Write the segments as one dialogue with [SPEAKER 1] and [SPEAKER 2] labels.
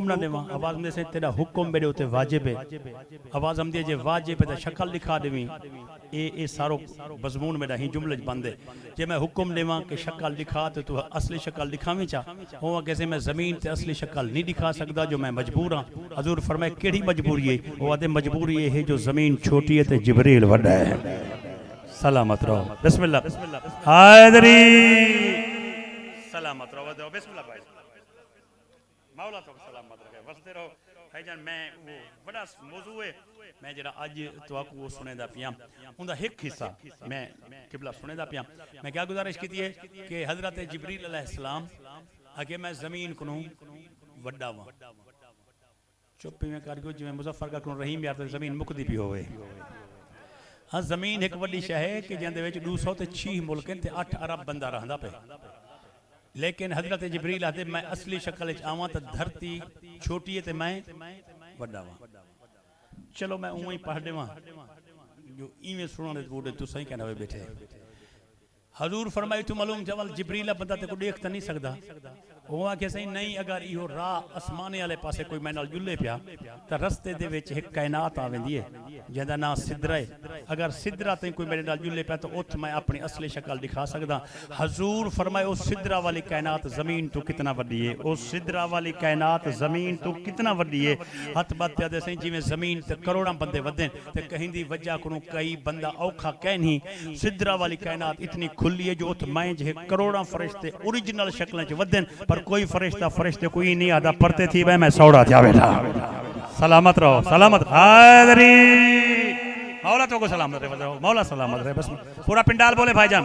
[SPEAKER 1] حکم نہ دیواں آواز میں سے تیرا حکم میرے ہوتے واجب ہے آواز ہم دیئے واجب ہے شکل لکھا دیویں اے سارو مضمون میرا ہی جملہ بندے جے میں حکم دیواں کہ شکل لکھا تو اصلی شکل دکھاویں چاہ ہوا کیسے میں زمین تے اصلی شکل نہیں دکھا سکتا جو میں مجبور ہاں حضور فرمائے کیڑی مجبوری ہے وہ آدھے مجبوری یہ ہے جو زمین چھوٹی ہے تے جبریل وڈا ہے سلامت رہو بسم اللہ حیدری سلامت رہو بسم اللہ بھائی مولا تو سلامت رکھے وستے رہو بھائی جان میں وہ بڑا موضوع ہے میں جرا آج تو آپ کو وہ سنے دا پیام ان دا ایک حصہ میں قبلہ سنے دا پیام میں کیا گزارش کی ہے کہ حضرت جبریل علیہ السلام آگے میں زمین کنوں وڈا ہوں چپی میں کر گو جو میں مظفر کا کنوں رحیم یار زمین مکدی بھی ہوئے ہاں زمین ایک وڈی شہ ہے کہ جہاں دے ویچ 206 ملکیں تے 8 ارب بندہ رہندا پہ لیکن حضرت جبریل آتے میں اصلی شکل آواں تا دھرتی چھوٹی ہے تے میں وڈا ہوں چلو میں اوہیں پڑھ دے وہاں جو ایویں سنانے بوڑے تو صحیح کہنا ہوئے بیٹھے حضور فرمائی تو معلوم جوال جبریلہ بندہ تے کو دیکھ تا نہیں سکتا وہ آکے صحیح نہیں اگر یہ راہ اسمانے والے پاسے کوئی میں نال جلے پیا تا رستے دے وچ ایک کائنات آویں دیئے جہاں نا صدرہ ہے اگر صدرہ تے کوئی میرے نال جلے پیا تو ات میں اپنی اصلی شکل دکھا سکتا حضور فرمائے اس صدرہ والی کائنات زمین تو کتنا وڈی ہے اس صدرہ والی کائنات زمین تو کتنا وڈی ہے ہاتھ بات پیادے سے جی میں زمین تے کروڑاں بندے ودیں تے کہیں دی وجہ کنوں کئی بندہ اوکھا کہنی صدرہ والی کائنات اتنی کھلی ہے جو ات میں جہے کروڑاں فرشتے اوریجنل شکلیں جو ودیں پر کوئی فرشتہ کوئی نہیں آدھا پڑھتے تھی میں سوڑا تھا بیٹھا سلامت رہو سلامت حیدری مولا تو کو سلامت رہے مولا سلامت رہے بس پورا پنڈال بولے بھائی جان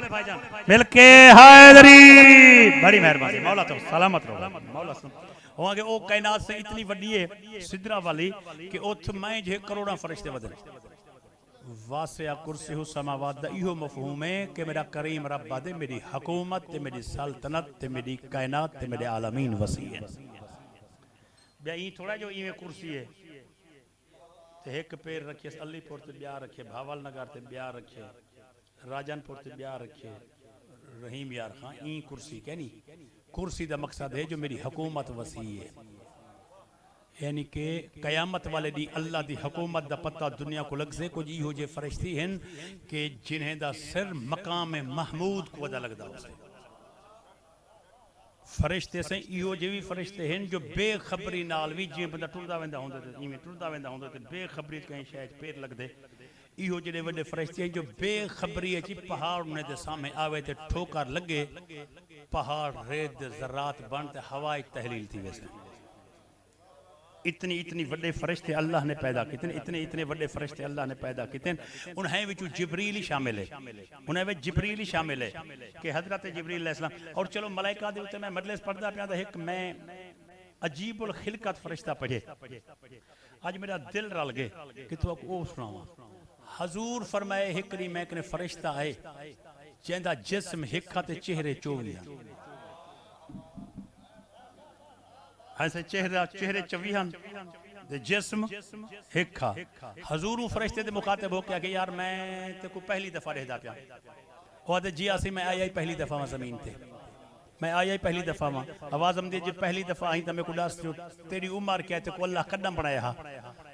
[SPEAKER 1] مل کے حیدری بڑی مہربانی مولا تو سلامت رہو مولا سلامت وہاں کہ وہ کائنات سے اتنی وڈی ہے صدرہ والی کہ ات میں جہے کروڑاں فرشتے ودیں واسع کرسی السماوات دا ایہو مفہوم ہے کہ میرا کریم رب دے میری حکومت تے میری سلطنت تے میری کائنات تے میرے عالمین وسیع ہے بیا یہ تھوڑا جو ایویں کرسی ہے تے ایک پیر رکھے علی پور تے بیا رکھے بھاول نگر تے بیا رکھے راجن پور تے بیا رکھے رحیم یار خان این کرسی کہنی کرسی دا مقصد ہے جو میری حکومت وسیع ہے یعنی کہ قیامت والے دی اللہ دی حکومت دا پتہ دنیا کو لگ سے کچھ یہ ہو جے فرشتی ہیں کہ جنہیں دا سر مقام محمود کو ودا لگ دا ہو سے فرشتے سے یہ ہو جے فرشتے ہیں جو بے خبری نالوی جی بندہ ٹردہ ویندہ ہوندہ تھے بے خبری کہیں شاید پیر لگ دے یہ ہو جے وڈے فرشتے ہیں جو بے خبری ہے پہاڑ انہیں دے سامنے آوے تھے ٹھوکر لگے پہاڑ ریت ذرات بنتے ہوائی تحلیل تھی ویسے اتنی وڈے فرشتے اللہ نے پیدا کیتے ہیں اتنے وڈے فرشتے اللہ نے پیدا کیتے ہیں انہیں وچ جبریل شامل ہے انہیں وچ جبریل شامل ہے کہ حضرت جبریل علیہ السلام اور چلو ملائکہ دے ہوتے میں مجلس پڑھدا پیا تھا ایک میں عجیب الخلقت فرشتہ پڑھے آج میرا دل رل گئے کہ تو او سناواں حضور فرمائے ہکری میں کنے فرشتہ آئے جیندا جسم ہکا تے چہرے چوویاں ایسے چہرے چویہاں دے جسم ہکھا حضوروں فرشتے دے مخاطب ہو کیا کہ یار میں تے کو پہلی دفعہ رہ دا پیا وہ دے جی آسی میں آئی پہلی دفعہ وہاں زمین تے میں آئی پہلی دفعہ وہاں آواز ہم دے جی پہلی دفعہ آئی تا میں کو ڈاس جو تیری عمر کیا تے کو اللہ قدم بڑھایا ہاں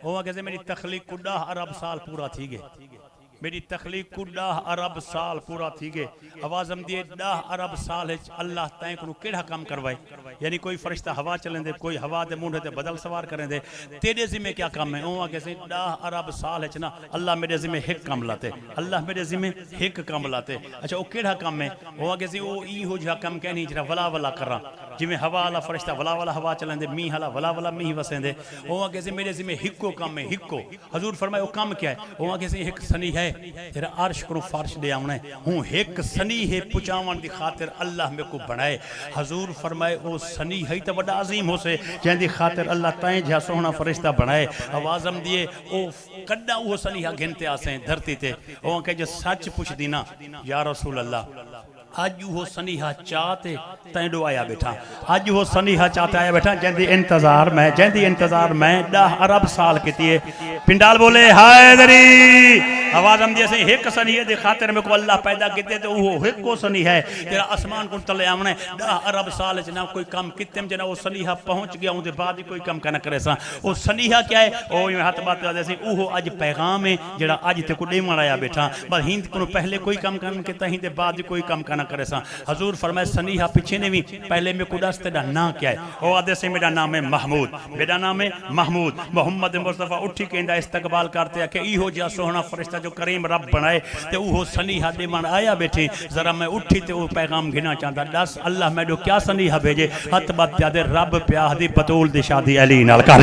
[SPEAKER 1] وہ کہتے میری تخلیق کو 10 ارب سال پورا تھی گئے میری تخلیق کو 10 ارب سال پورا تھی گئے آواز ہم دیئے 10 ارب سال ہے اللہ تائیں کنو کیڑا کام کروائے یعنی کوئی فرشتہ ہوا چلیں دے کوئی ہوا دے مونڈے دے بدل سوار کریں دے تیرے ذمہ کیا کام ہے وہ کہتے ہیں 10 ارب سال ہے چنا اللہ میرے ذمہ ایک کام لاتے اللہ میرے ذمہ ایک کام لاتے اچھا وہ کیڑا کام ہے وہ کہتے ہیں وہ ای ہو جا کام کہنی جرا ولا ولا کر رہا جی میں ہوا والا فرشتہ ولا ولا ہوا چلیں دے می حالا ولا ولا می وسیں دے وہ کہتے ہیں میرے ذمہ ہکو کام ہے ہکو حضور فرمائے وہ کام کیا ہے وہ کہتے ہیں ایک سنی ہے تیرا عرش کرو فارش دے آونا ہے ہوں ایک سنی ہے پچاون دی خاطر اللہ میں کو بنائے حضور فرمائے وہ سنی ہے تو بڑا عظیم ہو سے جہاں دی خاطر اللہ تائیں جہاں سونا فرشتہ بنائے آوازم دیئے وہ کڈا وہ سنی ہے گھنتے آسیں دھرتی تے وہ کہ جو سچ پوچھ دینا یا رسول اللہ آج وہ سنیحہ چاہتے تینڈو آیا بیٹھا آج وہ سنیحہ چاہتے آیا بیٹھا جن دی انتظار میں 10 ارب سال کی تیئے پنڈال بولے حیدری آواز ہم دیسے ایک سنی ہے دے خاطر میں کو اللہ پیدا کیتے تو وہ ایک کو سنی ہے تیرا اسمان کو تلے آمنے 10 ارب سال جنا کوئی کم کتنے جنا وہ سنیحہ پہنچ گیا ہوں دے بعد کوئی کم کا نہ کرے سا وہ سنیحہ کیا ہے وہ یہ ہاتھ بات کرتے ہیں وہ اج پیغام ہے جڑا اج تے کو ڈیمڑ آیا بیٹھا بس ہند کو پہلے کوئی کم کرن کے تہیں دے بعد کوئی کم کا نہ کرے سا حضور فرمائے سنیحہ پیچھے نے بھی پہلے میں کو دست دا نا کیا ہے وہ آدھے سے میرا نام ہے محمود میرا نام ہے محمود محمد مصطفیٰ اٹھی کے اندہ استقبال کرتے ہیں کہ ایہو جا سوہنا فرشتہ جو کریم رب بنائے تے اوہو سنیحہ ڈیمڑ آیا بیٹھے ذرا میں اٹھی تے وہ پیغام گھنا چاہتا دس اللہ میں جو کیا سنیحہ بھیجے حت بات دے رب پیاہ دی بطول دی شادی علی نال کر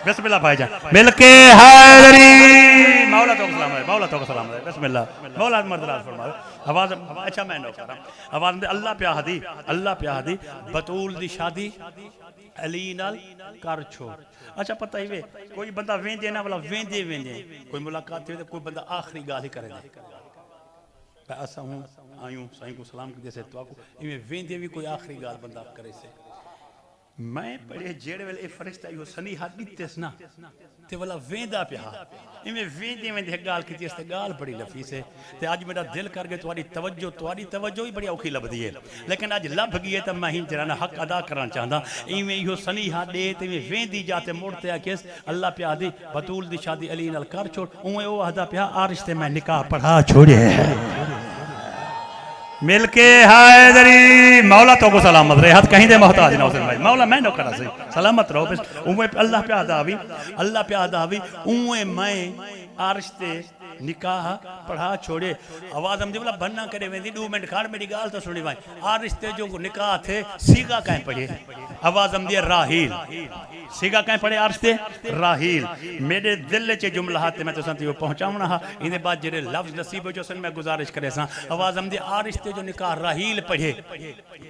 [SPEAKER 1] بسم اللہ بھائی جان مل کے حیدری مولا تو سلام ہے مولا تو سلام ہے بسم اللہ مولا مردراز فرمائے آواز اچھا میں نو کر رہا ہوں آواز میں اللہ پیاہ دی بطول دی شادی علی نال کر چھوڑ اچھا پتہ ہی وے کوئی بندہ ویندے نا والا ویندے کوئی ملاقات ہوئے کوئی بندہ آخری گالی کرے دے ایسا ہوں آئیوں سائیں کو سلام کی جیسے تو آکو انہیں ویندے بھی کوئی آخری گال بندہ کرے سے میں پڑھے جیڑے والے فرشتہ یہ سنیحہ دیتیس نا تے والا ویندہ پہا انہیں ویندے گال کی تیستے گال بڑی لفیس ہے تے آج میرا دل کر گئے تواری توجہ ہی بڑی اوکھی لب دیئے لیکن آج لب گئے تا میں ہی جرانا حق ادا کرنا چاہتا انہیں یہ سنیحہ دے تے انہیں ویندی جاتے موڑتے ہیں کیس اللہ پہ آدھی بطول دی شادی علی نال کر چھوڑ انہیں وہ عہدہ پہ آرشتے میں نکاح پڑھا چھوڑے مل کے حیدری مولا تو کو سلامت رہے ہاتھ کہیں دے محتاج نہ حسین بھائی مولا میں نو کرا سی سلامت رہو بس انہیں اللہ پہ آدھا آوی انہیں میں آرشتے نکاح پڑھا چھوڑے آواز ہم دیولا بننا کرے میں دی 2 منٹ کھاڑ میری گال تو سنی بھائی آرشتے جو نکاح تھے سیگا کہیں پڑھے آواز ہم دیا راہیل سیگا کہیں پڑھے آرشتے راہیل میرے دل چے جملہ ہاتھ میں تو سنتی وہ پہنچاؤں نہ انہیں بعد جرے لفظ نصیب جو سن میں گزارش کرے ساں آواز ہم دیا آرشتے جو نکاح راہیل پڑھے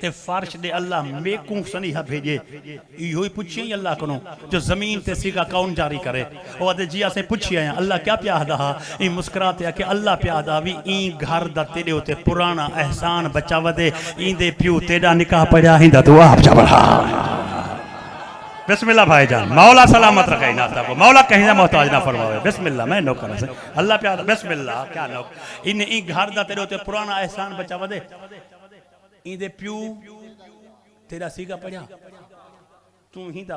[SPEAKER 1] تے فارش دے اللہ میکوں سنیحہ بھیجے یہ ہوئی پوچھیں ہی اللہ کنوں جو زمین تے سیگا کون جاری کرے وہ دے جیا سے پوچھیں ہیں اللہ کیا پیاہ دہا این مسکراتے ہیں کہ اللہ پیاہ دہا این گھر دا تیرے ہوتے پرانا احسان بچا ودے این دے پیو تیرا نکاح پڑھا ہی دا دعا آپ جا بڑھا بسم اللہ بھائی جان مولا سلامت رکھے ناتا کو مولا کہیں نہ محتاج نہ فرماوے بسم اللہ میں نو کرا سے اللہ پیار بسم اللہ کیا نو این گھر دا تیرے ہوتے پرانا احسان بچا ودے این دے پیو تیرا سیگا پڑھا تو ہی دا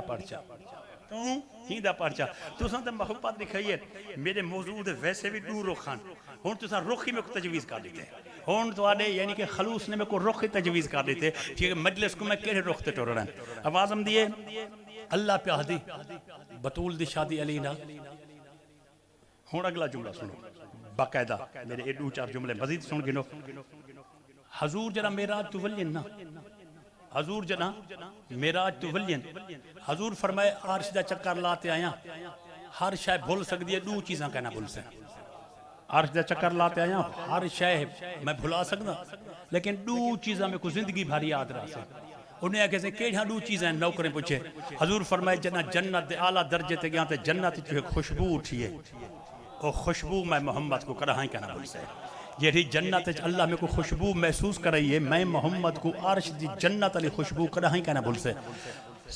[SPEAKER 1] پرچا تو سانتے محبت دکھائیے میرے موضوع دے ویسے بھی دور رخان ہون تو سا رخی میں کو تجویز کر دیتے ہون تو آدھے یعنی کہ خلوص نے میں کو رخی تجویز کر دیتے کہ مجلس کو میں کہے رخ تے ٹور رہا ہیں آواز ہم دیئے اللہ پہ آدھی بطول دی شادی علی نال ہون اگلا جملہ سنو باقاعدہ میرے 1-2-4 جملے مزید سن گنو حضور جنا میراج تو ولین نا حضور جنا میراج تو ولین حضور فرمائے عرش دا چکر لاتے آیا ہر شے بھول سکتی ہے 2 چیزاں کہنا بھول سے عرش دا چکر لاتے آیا ہر شے میں بھلا سکتا لیکن 2 چیزاں میں کو زندگی بھاری یاد رہا سے انہیں کہتے ہیں کہ 2 چیزیں نوکریں پوچھے حضور فرمائے جنا جنت دے اعلیٰ درجے تے گیا تے جنت جو خوشبو اٹھی ہے وہ خوشبو میں محمد کو کرا ہی کہنا بھول سے یہ جنت اللہ میں کو خوشبو محسوس کر رہی ہے میں محمد کو عرش دی جنت علی خوشبو کرا ہی کہنا بھول سے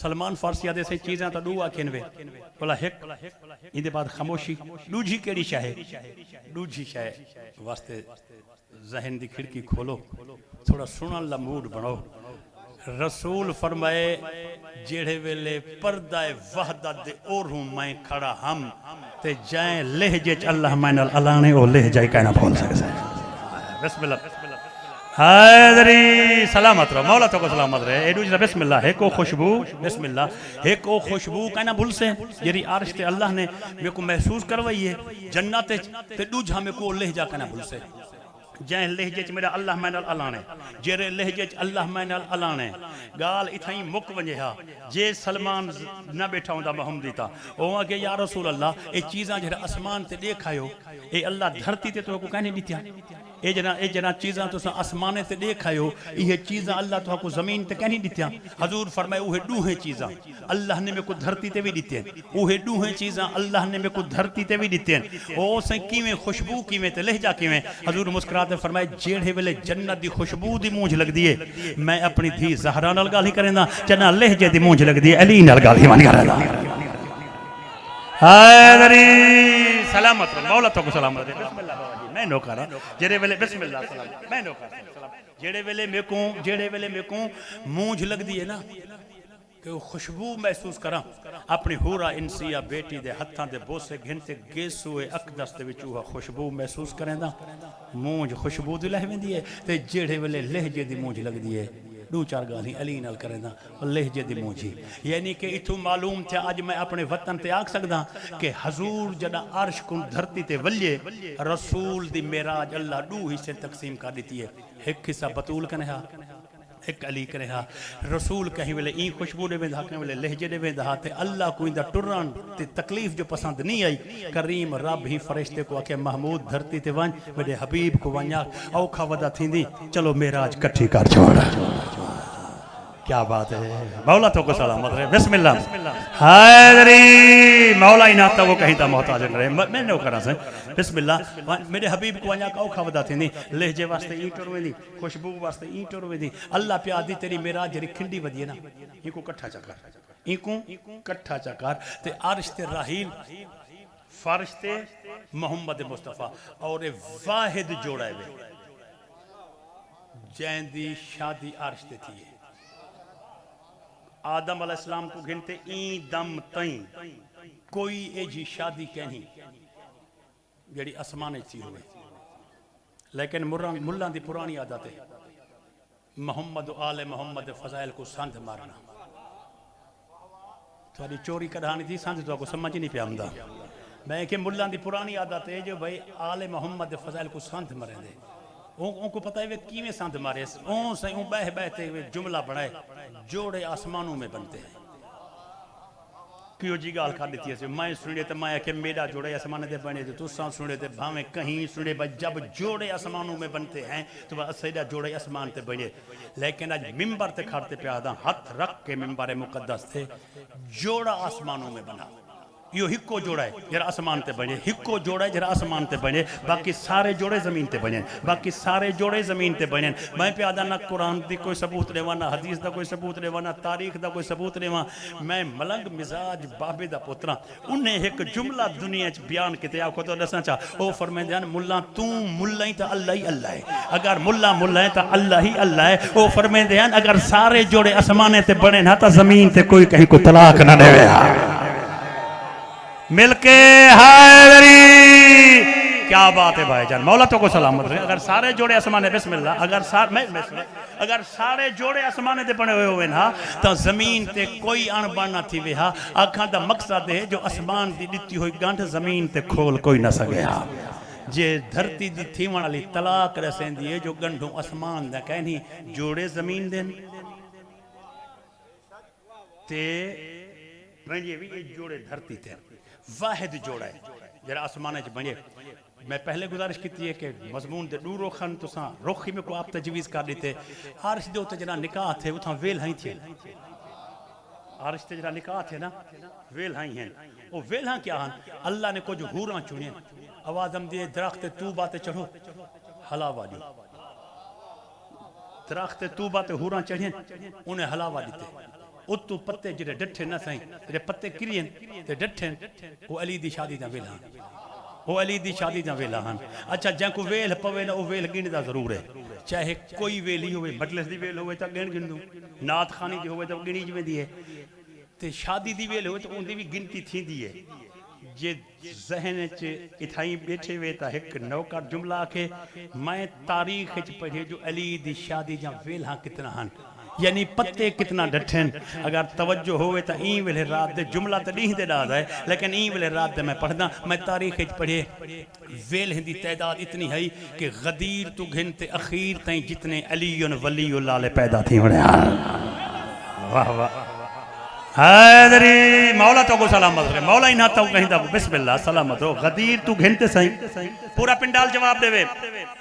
[SPEAKER 1] سلمان فارسی آدھے سے چیزیں تا 2 آکھنوے بولا ایک ان دے بعد خاموشی دوجی کیڑی شاہے دوجی شاہے واسطے ذہن دی کھڑکی کھولو تھوڑا سنن لا موڈ بناؤ رسول فرمائے جیڑے ویلے پردہ وحدت دے اور ہوں میں کھڑا ہم تے جائیں لہجے چ اللہ میں نال الانے او لہجے کہنا بھول سکے بسم اللہ حیدری سلامت رہو مولا تو کو سلامت رہے ایڈو جنہ بسم اللہ ایک او خوشبو بسم اللہ ایک او خوشبو کہنا بھول سے جیری عرش تے اللہ نے میں کو محسوس کروائی ہے جنت تے دوجہ میں کو لہجہ کہنا بھول سے جائیں لہجے چ میرا اللہ میں نال الانے جیرے لہجے چ اللہ میں نال الانے گال اتھائیں مک ونجے ہا جے سلمان نہ بیٹھا ہوں دا محمدی تا اوہاں کہ یا رسول اللہ اے چیزاں جہاں اسمان تے دیکھائیو اے اللہ دھرتی تے تو کو کہنے دیتیا اے جنا چیزاں تو اسمانے تے دیکھائیو یہ چیزاں اللہ تو کو زمین تے کہنے دیتیا حضور فرمائے اوہ 2 چیزاں اللہ نے میں کو دھرتی تے بھی دیتے ہیں اوہ 2 چیزاں اللہ نے میں کو دھرتی تے بھی دیتے ہیں او سے کیویں خوشبو کیویں تے لہجہ کیویں حضور مسکراتے فرمائے جیڑے ویلے جنت دی خوشبو دی مونجھ لگ دیئے میں اپنی دھی زہرا نال گال ہی کریں دا چنا لہجے دی مونجھ لگ دیئے علی نال گال ہی من کریں دا حیدری سلامت رہو مولا تو کو سلامت رہے بسم اللہ بابا جی میں نو کرا جڑے ویلے بسم اللہ سلام میں نو کرا جڑے ویلے میں کو مونجھ لگ دی ہے نا کہ وہ خوشبو محسوس کراں اپنی ہورا انسیہ بیٹی دے ہتھاں دے بوسے گھنتے گیسوے اقدس دے وچ وہ خوشبو محسوس کریں دا مونج خوشبو دی لہ ویندی ہے تے جڑے ویلے لہجے دی مونج لگ دی ہے دو چار گالی علی نال کریں دا لہجے دی مونجی یعنی کہ اتھو معلوم تھا آج میں اپنے وطن تے آگ سکدا کہ حضور جڑا عرش کن دھرتی تے ولیے رسول دی معراج اللہ دو حصے تقسیم کر دیتی ہے ایک حصہ بطول کنہا ایک علی کرہا رسول کہیں ویلے این خوشبو دے ویندہ کہیں ویلے لہجے دے ویندہ تے اللہ کو اندہ ٹران تے تکلیف جو پسند نہیں آئی کریم رب ہی فرشتے کو آکے محمود دھرتی تے وانج میرے حبیب کو وانجا اوکھا ودا تھی دی چلو میراج کٹھی کر چھوڑا کیا بات ہے مولا تو کو سلامت رہے بسم اللہ حیدری مولا ہی ناتا وہ کہیں تا محتاج رہے میں نے وہ کرا سے بسم اللہ میرے حبیب کو وانجا کاؤ کھا وداتی نہیں لہجے واسطے اینٹر ہوئے دی خوشبو واسطے اینٹر ہوئے دی اللہ پہ آدھی تیری میرا جری کھنڈی ودی ہے نا یہ کو کٹھا چکر یہ کو کٹھا چکر تے عرش تے راہیل فرش تے محمد مصطفیٰ اور واحد جوڑا ہے جین دی شادی عرش تے تھی ہے آدم علیہ السلام کو گھنتے این دم تائیں کوئی ایجی شادی کہیں جڑی اسمانے تھی ہوئے لیکن ملان دی پرانی عادت ہے محمد و آل محمد فضائل کو سندھ مارنا تھوڑی چوری کڑھانی تھی سندھ تو کو سمجھ نہیں پیا ہمدہ میں کہ ملان دی پرانی عادت ہے جو بھئی آل محمد فضائل کو سندھ مرے دے ان کو پتہ ہے وہ کیویں سندھ مارے اون سے اون بہتے ہوئے جملہ بڑھائے جوڑے آسمانوں میں بنتے ہیں کیوں جی گال کھا دیتی ہے میں سنے تے میں کہ میرا جوڑے آسمانے دے بنے تو سان سنے تے بھاویں کہیں سنے با جب جوڑے آسمانوں میں بنتے ہیں تو وہ سیدہ جوڑے آسمان تے بنے لیکن آج ممبر تے کھارتے پیادا ہاتھ رکھ کے ممبر مقدس تھے جوڑا آسمانوں میں بنا یہ ہکو جوڑا ہے جرا آسمان تے بنے ہکو جوڑا ہے جرا آسمان تے بنے باقی سارے جوڑے زمین تے بنے باقی سارے جوڑے زمین تے بنے میں پیادا نہ قرآن دی کوئی ثبوت لیوا نہ حدیث دا کوئی ثبوت لیوا نہ تاریخ دا کوئی ثبوت لیوا میں ملنگ مزاج بابے دا پترا انہیں ایک جملہ دنیا چ بیان کیتے آپ کو تو دسنا چاہ او فرمائے دیان ملا تو ملا ہی تا اللہ ہی اللہ ہے اگر ملا ہے تا اللہ ہی اللہ ہے او فرمائے دیان اگر سارے جوڑے آسمانے تے بنے نہ تا زمین تے کوئی کہیں کو طلاق نہ دے مل کے حیدری کیا بات ہے بھائی جان مولا تو کو سلامت رہے اگر سارے جوڑے آسمانے بسم اللہ اگر سارے جوڑے آسمانے دے بنے ہوئے نا تو زمین تے کوئی ان بننا تھی وہا آکھاں دا مقصد ہے جو آسمان دی دیتی ہوئی گانٹ زمین تے کھول کوئی نہ سگیا جے دھرتی دی تھیوان علی طلاق رسین دیئے جو گنڈوں آسمان دا کہنی جوڑے زمین دین تے بنجے بھی یہ جوڑے دھرتی تے واحد جوڑا ہے جرا آسمانے چ بنجے میں پہلے گزارش کیتی ہے کہ مضمون دے دو روخن تو ساں روخی میں کو آپ تجویز کر دیتے عرش دے ہوتے جنا نکاح تھے اتھاں ویل ہائی تھے عرش دے جنا نکاح تھے نا ویل ہائی ہیں وہ ویل ہاں کیا ہیں اللہ نے کو جو حوراں چنے آواز ہم دیئے درخت توبہ تے چڑھو حلاوہ دی درخت توبہ تے حوراں چڑھیں انہیں حلاوہ دیتے اتو پتے جڑے ڈٹھے نہ سائیں جڑے پتے کرین تے ڈٹھیں وہ علی دی شادی دا ویل ہاں وہ علی دی شادی دا ویل ہاں اچھا جن کو ویل پوے نا وہ ویل گن دا ضرور ہے چاہے کوئی ویلی ہوئے مجلس دی ویل ہوئے تا گن دوں نات خانی دی ہوئے تا گنی جو دی ہے تے شادی دی ویل ہوئے تو ان دی بھی گنتی تھی دی ہے جے ذہن چ اتھائیں بیٹھے ہوئے تا ایک نوکر جملہ آکھے میں تاریخ چ پڑھے جو علی دی شادی جا ویل ہاں کتنا ہاں یعنی پتے کتنا ڈٹھیں اگر توجہ ہوئے تا این ویلے رات دے جملہ تا نہیں دے ڈادا ہے لیکن این ویلے رات دے میں پڑھنا میں تاریخ پڑھے ویل ہندی تعداد اتنی ہے کہ غدیر تو گھنتے اخیر تائیں جتنے علی ولی اللہ لے پیدا تھی ہونے واہ واہ حیدری مولا تو کو سلامت رہے مولا ہی نہ تو کہیں دا بسم اللہ سلامت ہو غدیر تو گھنتے سائیں پورا پنڈال جواب دے وے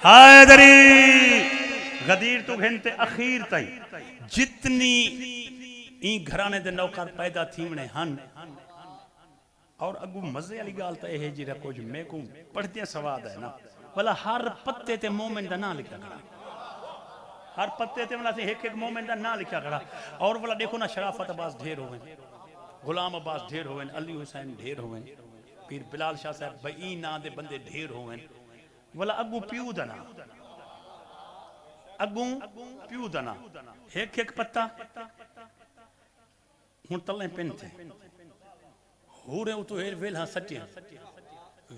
[SPEAKER 1] حیدری غدیر تو گھنتے اخیر تائیں جتنی این گھرانے دے نوکر پیدا تھیمنے ہن اور اگو مزے علی گالتا ہے جی رکھو جو میں کو پڑھتے ہیں سواد ہے نا والا ہر پتے تے مومن دا نہ لکھا کرا ہر پتے تے والا سے ایک مومن دا نہ لکھا کرا اور والا دیکھو نا شرافت عباس ڈھیر ہوئے غلام عباس ڈھیر ہوئے علی حسین ڈھیر ہوئے پیر بلال شاہ صاحب بئی نا دے بندے ڈھیر ہوئے والا اگوں پیو دنا اگوں پیو دنا ایک ایک پتا ہن تلیں پن تھے ہو رہے ہو تو ویلہاں سٹیاں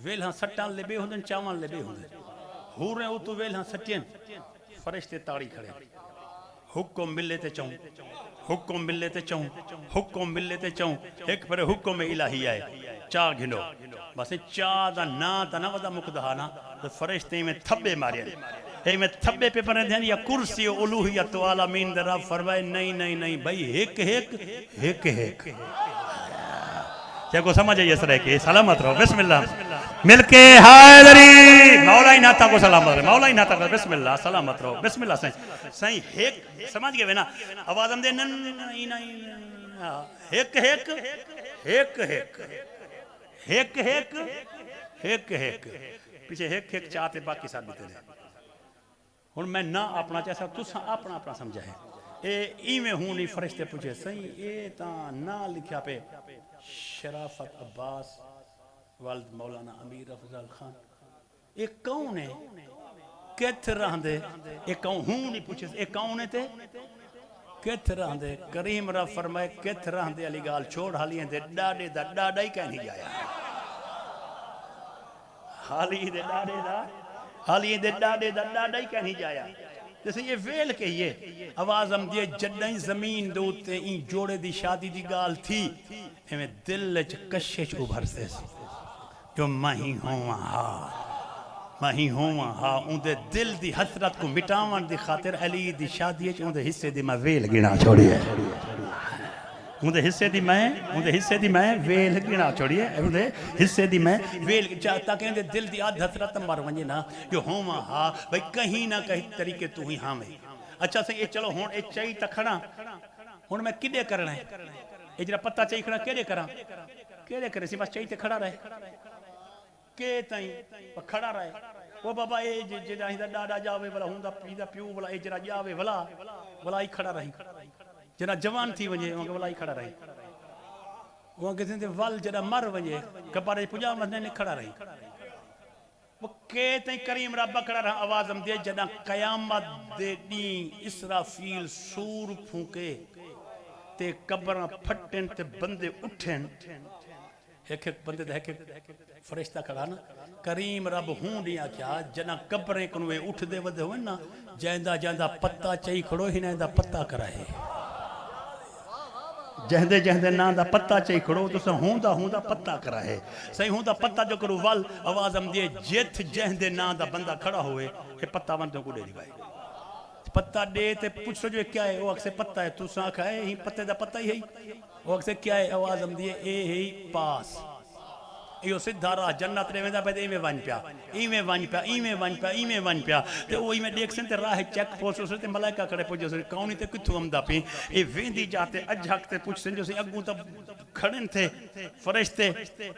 [SPEAKER 1] ویلہاں سٹان لے بے ہوندن چاوان لے بے ہوندن ہو رہے ہو تو ویلہاں سٹیاں فرشتے تاڑی کھڑے حکم ملے تے چاہوں حکم ملے تے چاہوں حکم ملے تے چاہوں ایک پر حکم الہی آئے چاہ گھنو بس چاہ دا نا تا نا ودا مقدہانا تو فرشتے میں تھبے مارے اے میں تھبے پہ پڑھیں دیں یا کرسی الوہیت والا مین در رب فرمائے نہیں نہیں نہیں بھائی ایک ایک ایک ایک کیا کو سمجھے یہ سرے کے سلامت رہو بسم اللہ مل کے حیدری مولا ہی ناتا کو سلامت رہو مولا ہی ناتا کو بسم اللہ سلامت رہو بسم اللہ سائیں ایک سمجھ گئے نا آواز ہم دے ایک ایک ایک ایک ایک ایک ایک ایک پیچھے ایک ایک چاہتے باقی ساتھ بیتے دیں اور میں نہ اپنا چاہتا تو اپنا اپنا سمجھا ہے ای میں ہوں نہیں فرشتے پوچھے صحیح اے تا نہ لکھا پہ شرافت عباس والد مولانا امیر افضل خان ایک کون ہے کت رہن دے ایک کون ہوں نہیں پوچھے ایک کون ہے تے کت رہن دے کریم رب فرمائے کت رہن دے علی گال چھوڑ حالی ہیں دے ڈاڑے دا ڈاڑا ہی کہیں نہیں جایا حالی دے ڈاڑے دا حالی دے ڈاڑے دا ڈاڑا ہی کہیں نہیں جایا جیسے یہ ویل کہیے آواز ہم دیئے جڈائیں زمین دوتے این جوڑے دی شادی دی گال تھی ہمیں دل چ کشش ابھر سے جو ماہی ہوں ہاں ان دے دل دی حسرت کو مٹاون دی خاطر علی دی شادی ہے ان دے حصے دی میں ویل گنا چھوڑی ہے ان دے حصے دی میں ویل گنا چھوڑی ہے ان دے حصے دی میں ویل چاہتا کہ ان دے دل دی آدھ حسرت مر ونجے نا جو ہوں ہاں بھئی کہیں نہ کہیں طریقے تو ہی ہاں میں اچھا سے یہ چلو ہون اے چاہی تا کھڑا ہون میں کدے کرنا ہے اے جرا پتہ چاہی کھڑا کیڑے کرے سی بس چاہی تے کھڑا رہے کہ تائیں کھڑا رہے وہ بابا اے جدا ہی دا ڈاڈا جاوے والا ہوندا پیدا پیو والا اے جرا جاوے والا ہی کھڑا رہی جنا جوان تھی ونجے وہاں والا ہی کھڑا رہی وہاں کہتے ہیں وال جنا مر ونجے کپارے پجا مدنے نے کھڑا رہی وہ کہتے ہیں کریم رب کھڑا رہا آواز ہم دے جنا قیامت دے دین اسرافیل سور پھونکے تے قبران پھٹن تے بندے اٹھن ایک ایک بندے دے ایک ایک فرشتہ کھڑا نا کریم رب ہوں دیا کیا جنا قبریں کنوے اٹھ دے ودے ہوئے نا جہندہ پتہ چاہی کھڑو ہی نا پتہ کرائے جہندے نا دا پتہ چاہی کھڑو تو سا ہوندہ پتہ کرائے صحیح ہوندہ پتہ جو کرو وال آواز ہم دیئے جیت جہندے نا دا بندہ کھڑا ہوئے یہ پتہ بندوں کو دے دی بھائی پتہ دے تے پوچھ سو جو کیا ہے وہ اکسے پتہ ہے تو ساکھ ہے ہی پتے دا پتہ ہی ہے وہ اکسے کیا ہے آواز ہم دیئے اے ہی پاس ایو سدھا راہ جنت رہے ویندہ پہتے ایمیں وان پیا تے وہ ایمیں دیکھ سن تے راہ چیک پوچھو سن تے ملائکہ کڑے پوچھو سن کونی تے کتھو ہم دا پیں اے ویندی جاتے اجھک تے پوچھ سن جو سے اگوں تا کھڑن تھے فرشتے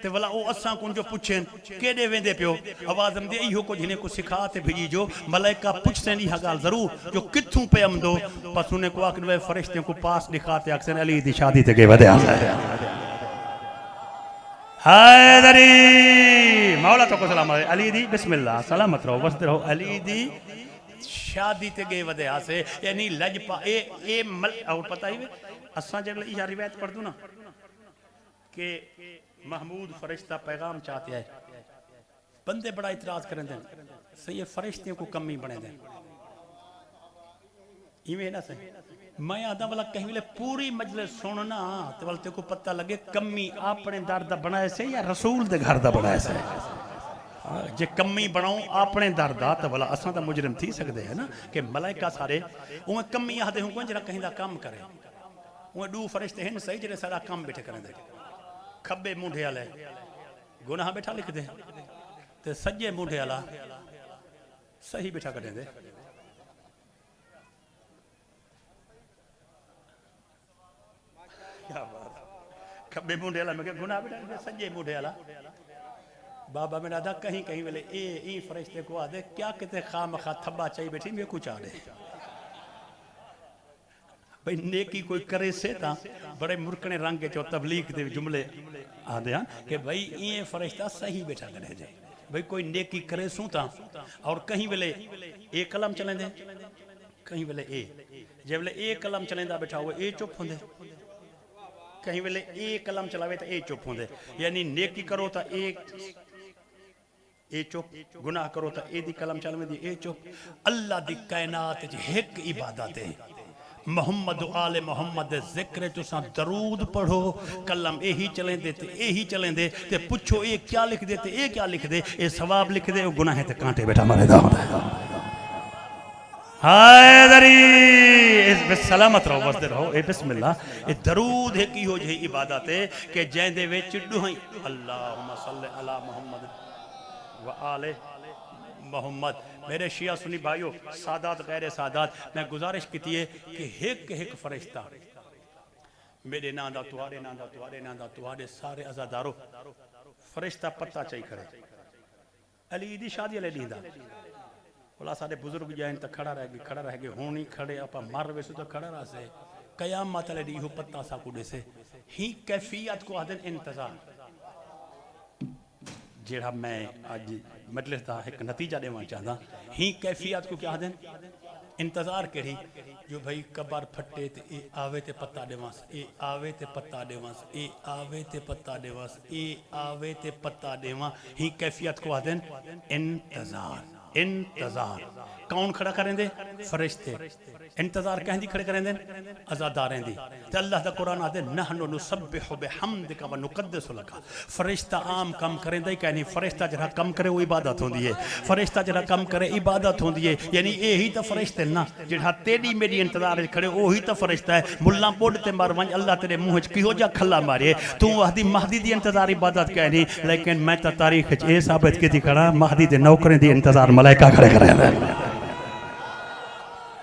[SPEAKER 1] تے والا او اساں کن جو پوچھیں کیڑے ویندے پیو آواز ہم دے ایہو کو جنہیں کو سکھا تے بھیجی جو ملائکہ پوچھ سن یہ حقال ضرور جو کتھوں پہ ہم دو پس انہیں کو آکر فرشتے کو پاس دکھاتے اکثر علی دی شادی تے گئے ودے آسا ہے حیدری مولا تو کو سلام علی دی بسم اللہ سلامت رہو وسط رہو علی دی شادی تے گئے ودے آسے یعنی لج پا اے مل اور پتہ ہی اساں جب یہ روایت پڑھ دوں نا کہ محمود فرشتہ پیغام چاہتے ہیں بندے بڑا اعتراض کریں دیں سید فرشتوں کو کمی بنے دیں یہ نا صحیح میں آدھا والا کہیں ملے پوری مجلس سننا تو والتے کو پتہ لگے کمی اپنے در دا بنائے سے یا رسول دے گھر دا بنائے سے جے کمی بناؤں اپنے در دا تو والا اساں دا مجرم تھی سکتے ہیں نا کہ ملائکہ سارے وہ کمی آدھے ہوں کون جرا کہیں دا کام کرے وہ دو فرشتے ہیں صحیح جرے سارا کام بیٹھے کریں دے کھبے مونڈے آلے گناہ بیٹھا لکھ دے تے سجے مونڈے آلا صحیح بیٹھا کریں دے کھبے مونڈے آلا میں کہ گناہ بیٹھا کریں دے سجے مونڈے آلا بابا میں دا کہیں کہیں ویلے اے فرشتے کو آدھے کیا کہتے خام خواہ تھبا چاہی بیٹھی میں کچھ آدھے بھئی نیکی کوئی کرے سے تا بڑے مرکنے رنگ کے جو تبلیغ دے جملے آدھے ہاں کہ بھئی یہ فرشتہ صحیح بیٹھا کرے جائے بھئی کوئی نیکی کرے سوتا اور کہیں ویلے ایک قلم چلیں دے کہیں ویلے جب ویلے ایک قلم چلیں دا بیٹھا ہوئے اے چپ ہوں دے کہیں ویلے ایک قلم چلاوے تا اے چپ ہوں دے یعنی نیکی کرو تا اے چپ گناہ کرو تا اے دی قلم چلوے دی اے چپ اللہ دی کائنات ایک عبادت ہے محمد و آل محمد ذکر تساں درود پڑھو کلم اے ہی چلیں دے تے اے ہی چلیں دے تے پچھو اے کیا لکھ دے تے اے کیا لکھ دے اے ثواب لکھ دے گناہ تے کانٹے بیٹھا مرے دا ہوتا ہے حیدری سلامت رہو بستے رہو اے بسم اللہ اے درود ہے کی ہو جہی عبادت ہے کہ جائیں دے ویچ ڈوہیں اللہم صلی علی محمد و آل محمد میرے شیعہ سنی بھائیو سادات غیر سادات میں گزارش کیتی ہے کہ ایک فرشتہ میرے ناندہ توارے ناندہ توارے ناندہ توارے سارے ازادارو فرشتہ پتہ چاہی کرے علی دی شادی علی دیندہ بولا سارے بزرگ جائیں تا کھڑا رہ گئے ہونی کھڑے اپا مار ویسو تو کھڑا رہا سے قیامت علی دیہو پتہ سا کوڑے سے ہی کیفیت کو آدھن انتظار جیڑا میں آج مجلس دا ایک نتیجہ دے وہاں چاہتا ہی کیفیت کو کیا دیں انتظار کری جو بھئی کبار پھٹے تے اے آوے تے پتہ دے وانس اے آوے تے پتہ دے وانس اے آوے تے پتہ دے وانس اے آوے تے پتہ دے وانس ہی کیفیت کو دیں انتظار کون کھڑا کریں دے فرشتے انتظار کہیں دی کھڑے کریں دے ازاداریں دی تے اللہ دا قرآن آدھے نحنو نسبح بحمدک و نقدس لکا فرشتہ عام کم کریں دے کہنی فرشتہ جرہا کم کرے وہ عبادت ہوں دیئے فرشتہ جرہا کم کرے عبادت ہوں دیئے یعنی اے ہی تا فرشتے نا جرہا تیری میری انتظار کھڑے وہ ہی تا فرشتہ ہے ملہ بوڑتے ماروانج اللہ تیرے موہج کی ہو جا کھلا مارے تو وحدی مہدی دی انتظار عبادت کہنی لیکن میں تا تاریخ اے ثابت کی تھی کھڑا مہدی دے نوکریں دی انتظار ملائکہ کھڑے کریں دے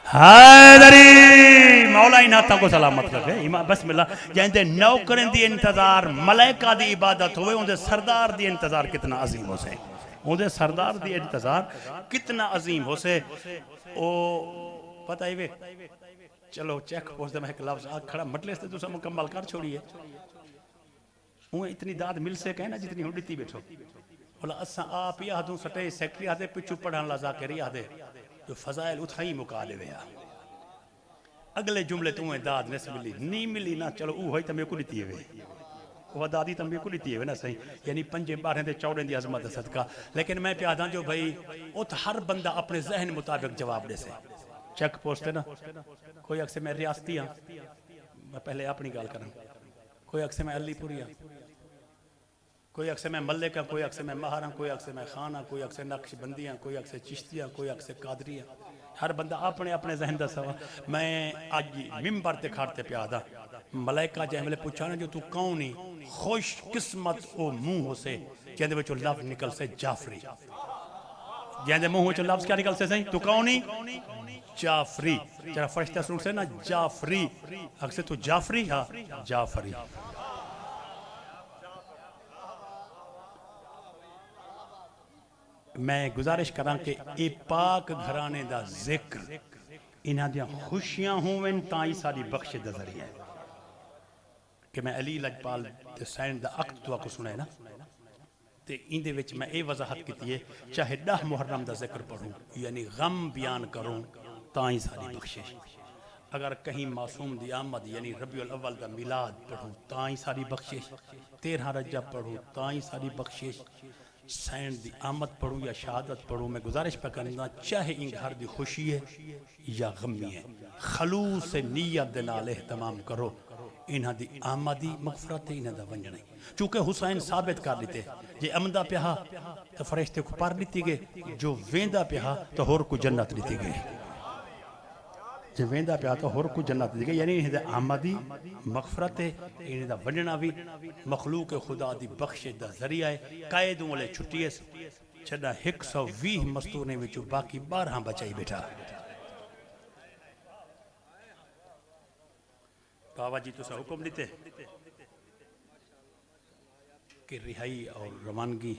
[SPEAKER 1] حیدری مولائی ناتا کو سلامت رکھے بسم اللہ جہاں دے نوکرین دی انتظار ملائکہ دی عبادت ہوئے ان دے سردار دی انتظار کتنا عظیم ہو سے ان دے سردار دی انتظار کتنا عظیم ہو سے او پتہ ہی وے چلو چیک پوچھتے میں ایک لفظ آگ کھڑا مٹلے سے دوسرا مکمل کر چھوڑی ہے انہیں اتنی داد مل سے کہنا جتنی ہوں ڈیتی بیٹھو بولا اساں آپ ہی آدھوں سٹے سیکٹری آدھے پچھو پڑھان لازا کری آدھے جو فضائل اتھائی مقالے ویا اگلے جملے تمہیں داد نس ملی نہیں ملی نا چلو اوہ ہی تمہیں کو لیتی ہے وہ دادی تمہیں کو لیتی ہے نا صحیح یعنی پنجے بارہیں دے چوڑیں دی عظمت صدقہ لیکن میں پیاداں جو بھئی ات ہر بندہ اپنے ذہن مطابق جواب دے سے چیک پوسٹے نا کوئی اکسے میں ریاستی ہاں میں پہلے اپنی گال کروں کوئی اکسے میں علی پوری ہاں کوئی اکسے میں ملک ہاں کوئی اکسے میں مہار ہاں کوئی اکسے میں خان ہاں کوئی اکسے نقش بندی ہاں کوئی اکسے چشتی ہاں کوئی اکسے قادری ہاں ہر بندہ اپنے ذہن دا سوا میں آج ممبر تے کھارتے پیادا ملائکہ جہاں ملے پوچھانا جو تو کونی خوش قسمت او منہ ہو سے جہاں دے وچو لفظ نکل سے جعفری جہاں دے منہ وچو لفظ کیا نکل سے تو کونی جعفری جہاں فرشتہ سنو سے نا جعفری اکسے تو جعفری ہاں جعفری میں گزارش کران کہ اے پاک گھرانے دا ذکر انہاں دیا خوشیاں ہوئیں تائیں ساری بخش دا ذریعہ ہے کہ میں علی لجپال دے سین دا عقد تو آکو سنے نا تے اندے وچ میں اے وضاحت کیتی ہے چاہے 10 محرم دا ذکر پڑھوں یعنی غم بیان کروں تائیں ساری بخشش اگر کہیں معصوم دی آمد یعنی ربیع الاول دا میلاد پڑھوں تائیں ساری بخشش 13 رجب پڑھوں تائیں ساری بخشش سین دی آمد پڑھوں یا شہادت پڑھوں میں گزارش پہ کرنا چاہے ان گھر دی خوشی ہے یا غمی ہے خلوص نیت دنال اہتمام کرو انہاں دی آمدی مغفرت ہے انہاں دا ونجنے چونکہ حسین ثابت کر لیتے جے امدہ پہا تو فرشتے کو پار لیتی گئے جو ویندہ پہا تو ہور کو جنت لیتی گئے جو ویندہ پہ آتا ہور کو جنت دیگے یعنی انہیں دا آمدی مغفرت ہے انہیں دا ونجنا بھی مخلوق خدا دی بخش دا ذریعہ ہے قائدوں والے چھٹی ہے چھڑا 120 مستورنے وچو باقی 12 بچائی بیٹھا بابا جی تو سا حکم دیتے کہ رہائی اور روانگی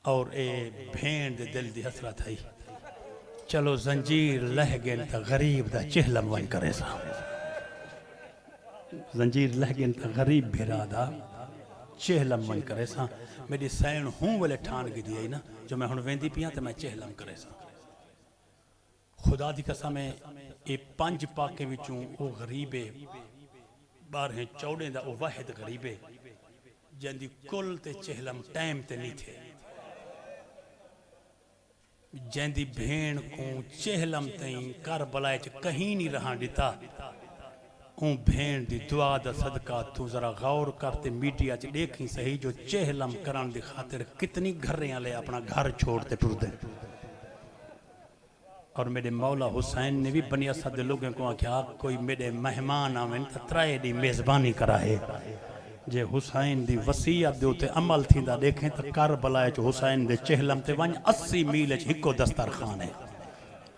[SPEAKER 1] اور اے بھین دے دل دی حسرت ہے چلو زنجیر لہ گئن تا غریب دا چہلم ون کرے سا زنجیر لہگن تا غریب بھیرا دا چہلم من کرے سا میری سین ہوں والے ٹھان گی دی نا جو میں ہن ویندی پیاں تے میں چہلم کرے سا خدا دی قسم ہے اے 5 پاکے وچوں او غریبے 12 14 دا او واحد غریبے جن دی کل تے چہلم ٹائم تے نہیں تھے جن دی بھین کو چہلم تئیں کربلا وچ کہیں نہیں رہاں ڈتا اون بھین دی دعا دا صدقہ تو ذرا غور کرتے میڈیا چ دیکھیں صحیح جو چہلم کران دی خاطر کتنی گھریں والے اپنا گھر چھوڑتے ٹر دیں اور میرے مولا حسین نے بھی بنی اسد لوگوں کو آکھیا کوئی میرے مہمان آویں تے ترائے دی میزبانی کرائے جے حسین دی وصیت دے تے عمل تھیندا دیکھیں تے کربلا وچ حسین دے چہلم تے ونج 80 میل وچ ہکو دسترخوان ہے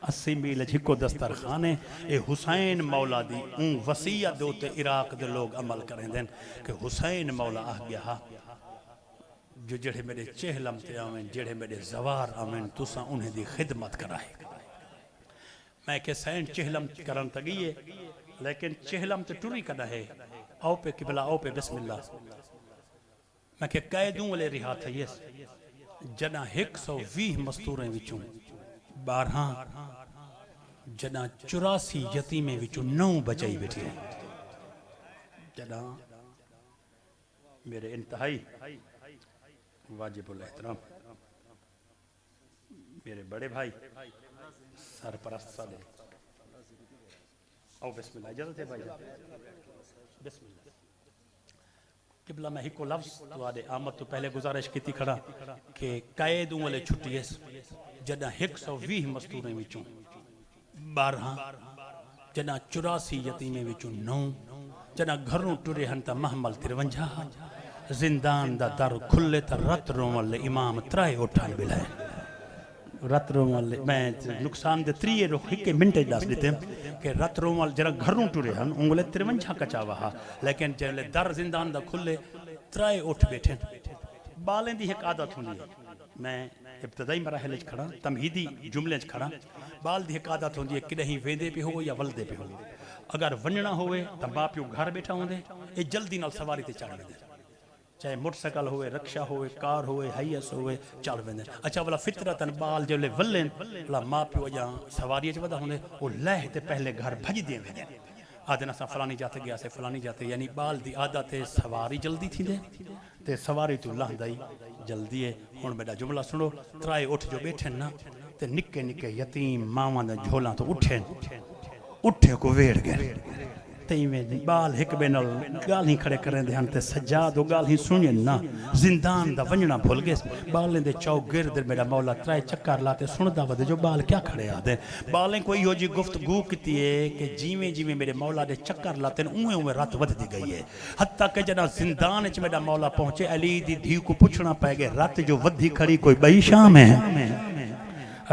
[SPEAKER 1] 80 میل وچ ہکو دسترخوان ہے اے حسین مولا دی اون وصیت دے تے عراق دے لوگ عمل کریندن کہ حسین مولا آ گیا جو جڑے میرے چہلم تے آویں جڑے میرے زوار آویں تساں انہیں دی خدمت کرائے میں کہ سین چہلم کرن تگیے لیکن چہلم تے ٹری کدا ہے او پہ قبلہ او پہ بسم اللہ میں کہ قیدوں والے رہا تھا یہ جنا 120 مستوریں وچوں 12 جنا 84 یتیمیں وچوں 9 بچائی بیٹھے جنا میرے انتہائی واجب الاحترام میرے بڑے بھائی سرپرست صدر او بسم اللہ اجازت ہے بھائی بسم اللہ قبلہ میں ہی کو لفظ تو آدھے آمد تو پہلے گزارش کی تھی کھڑا کہ قیدوں والے چھٹی ہے جنہ 120 مستوریں وچوں 12 جنہ 84 یتیمیں وچوں 9 جنہ گھروں ٹرے ہنتا محمل 53 زندان دا در کھلے تا رت رون والے امام ترائے اٹھان بلائے رت روم والے میں نقصان دے 3 روح ہکے منٹے داس دیتے ہیں کہ رت روم والے جرا گھروں ٹورے ہن انگلے 53 کچا وہا لیکن جلے در زندان دا کھلے ترائے اٹھ بیٹھے بالیں دی ایک عادت ہوندی ہے میں ابتدائی مراحل وچ کھڑا تمہیدی جملے وچ کھڑا بال دی ایک عادت ہوندی ہے کہ نہیں ویندے پہ ہو یا ولدے پہ ہو اگر ونجنا ہوئے تا باپ پیو گھر بیٹھا ہوندے اے جلدی نال سواری تے چڑھ ویندے چاہے موٹر سائیکل ہوئے رکشہ ہوئے کار ہوئے ہائیس ہوئے چل ویندے اچھا والا فطرتن بال جب لے ولین والا ماں پیو یا سواری وچ ودا ہوندے او لہ تے پہلے گھر بھج دے ویندے آدھے نسا فلانی جاتے گیا سے فلانی جاتے یعنی بال دی عادت ہے سواری جلدی تھی دے تے سواری تو لہ دائی جلدی ہے ہن میرا جملہ سنو ترائے اٹھ جو بیٹھن نا تے نکے نکے یتیم ماواں دے جھولاں تو اٹھے کو ویڑ گئے تیویں بال ہک بینل گال ہی کھڑے کریں دے ہن تے سجاد و گال ہی سنین نا زندان دا ونجنا بھول گئے بالیں دے چاو گرد میرا مولا ترائے چکر لاتے سندا ودے جو بال کیا کھڑے آدھے بالیں کوئی ہو جی گفتگو کیتی ہے کہ جیویں جیویں میرے مولا دے چکر لاتے اویں رات ود دی گئی ہے حتیٰ کہ جنا زندان وچ میرا مولا پہنچے علی دی دھی کو پوچھنا پے گئے رات جو ودھی کھڑی کوئی بئی شام ہے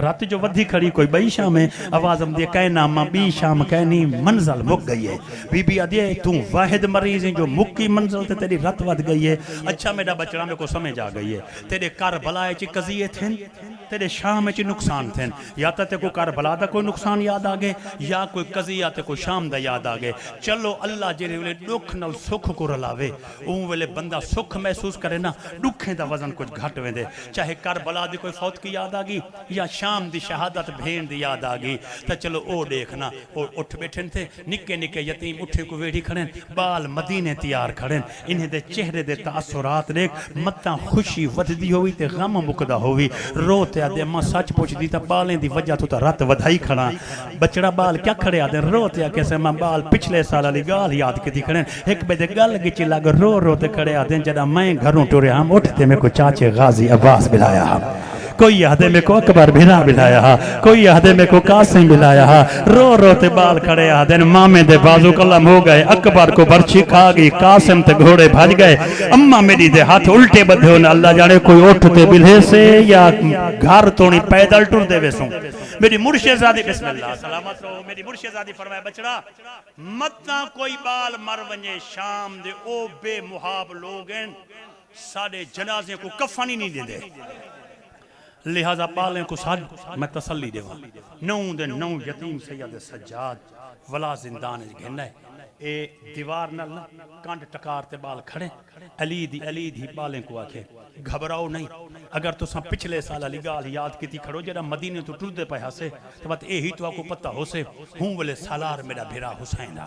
[SPEAKER 1] رات جو ودھی کھڑی کوئی بئی شام ہے آواز ہم دے کہنا ماں بی شام کہنی منزل مک گئی ہے بی بی آدھے تو واحد مریض ہیں جو مکی منزل تے تیری رات ود گئی ہے اچھا میرا بچڑا میں کو سمجھ آ گئی ہے تیرے کربلا چی قضیے تھیں تیرے شام چی نقصان تھیں یا تے کو کربلا دا کوئی نقصان یاد آگے یا کوئی قضیہ تے کوئی شام دا یاد آگے چلو اللہ جے ویلے دکھ نال سکھ کو رلاوے اون ویلے بندہ سکھ محسوس کرے نا دکھیں دا وزن کچھ گھٹ ویندے چاہے کربلا دی کوئی فوت کی یاد آگی یا شام دی شہادت بھین دی یاد آگی تا چلو او دیکھنا او اٹھ بیٹھن تھے نکے نکے یتیم اٹھے کو ویڑی کھڑیں بال مدینے تیار کھڑیں انہیں دے چہرے دے تاثرات دیکھ متاں خوشی وددی ہوئی تے غم مکدہ ہوئی روتے آدھے ماں سچ پوچھ دی تا بالیں دی وجہ تو تا رات ودھائی کھڑا بچڑا بال کیا کھڑے آدھے روتے آ کیسے ماں بال پچھلے سال علی گال یاد کی دی کھڑیں ایک بے دے گل گچی لگ رو تے کھڑے آدھے جدہ میں گھروں ٹورے ہم اٹھتے میں کو چاچے غازی عباس بلایا کوئی یادے میں کو اکبر بھیرا بلایا کوئی یادے میں کو قاسم بلایا رو تے بال کھڑے آدھے مامے دے بازو کلم ہو گئے اکبر کو برچی کھا گئی قاسم تے گھوڑے بھج گئے اممہ میری دے ہاتھ الٹے بدھے ہونے اللہ جانے کوئی اٹھتے بلھے سے یا گھر تونی پیدل ٹر دے ویسوں میری مرشدزادی بسم اللہ سلامت رہو میری مرشدزادی فرمائے بچڑا متنا کوئی بال مر ونجے شام دے او بے محاب لوگیں ساڑے جنازے کو کفانی نہیں دے دے لہذا پالیں کو ساتھ میں تسلی دے وہاں 9 دے 9 یتیم سید سجاد ولا زندان گھننا ہے اے دیوار نال کانڈ ٹکار تے بال کھڑے علی دی بالیں کو آکھے گھبراؤ نہیں اگر تساں پچھلے سال علی گال یاد کیتی کھڑو جڑا مدینے تو ٹردے پے ہاسے تو بات اے ہی تو آپ کو پتہ ہو سے ہوں ولے سالار میرا بھیرا حسین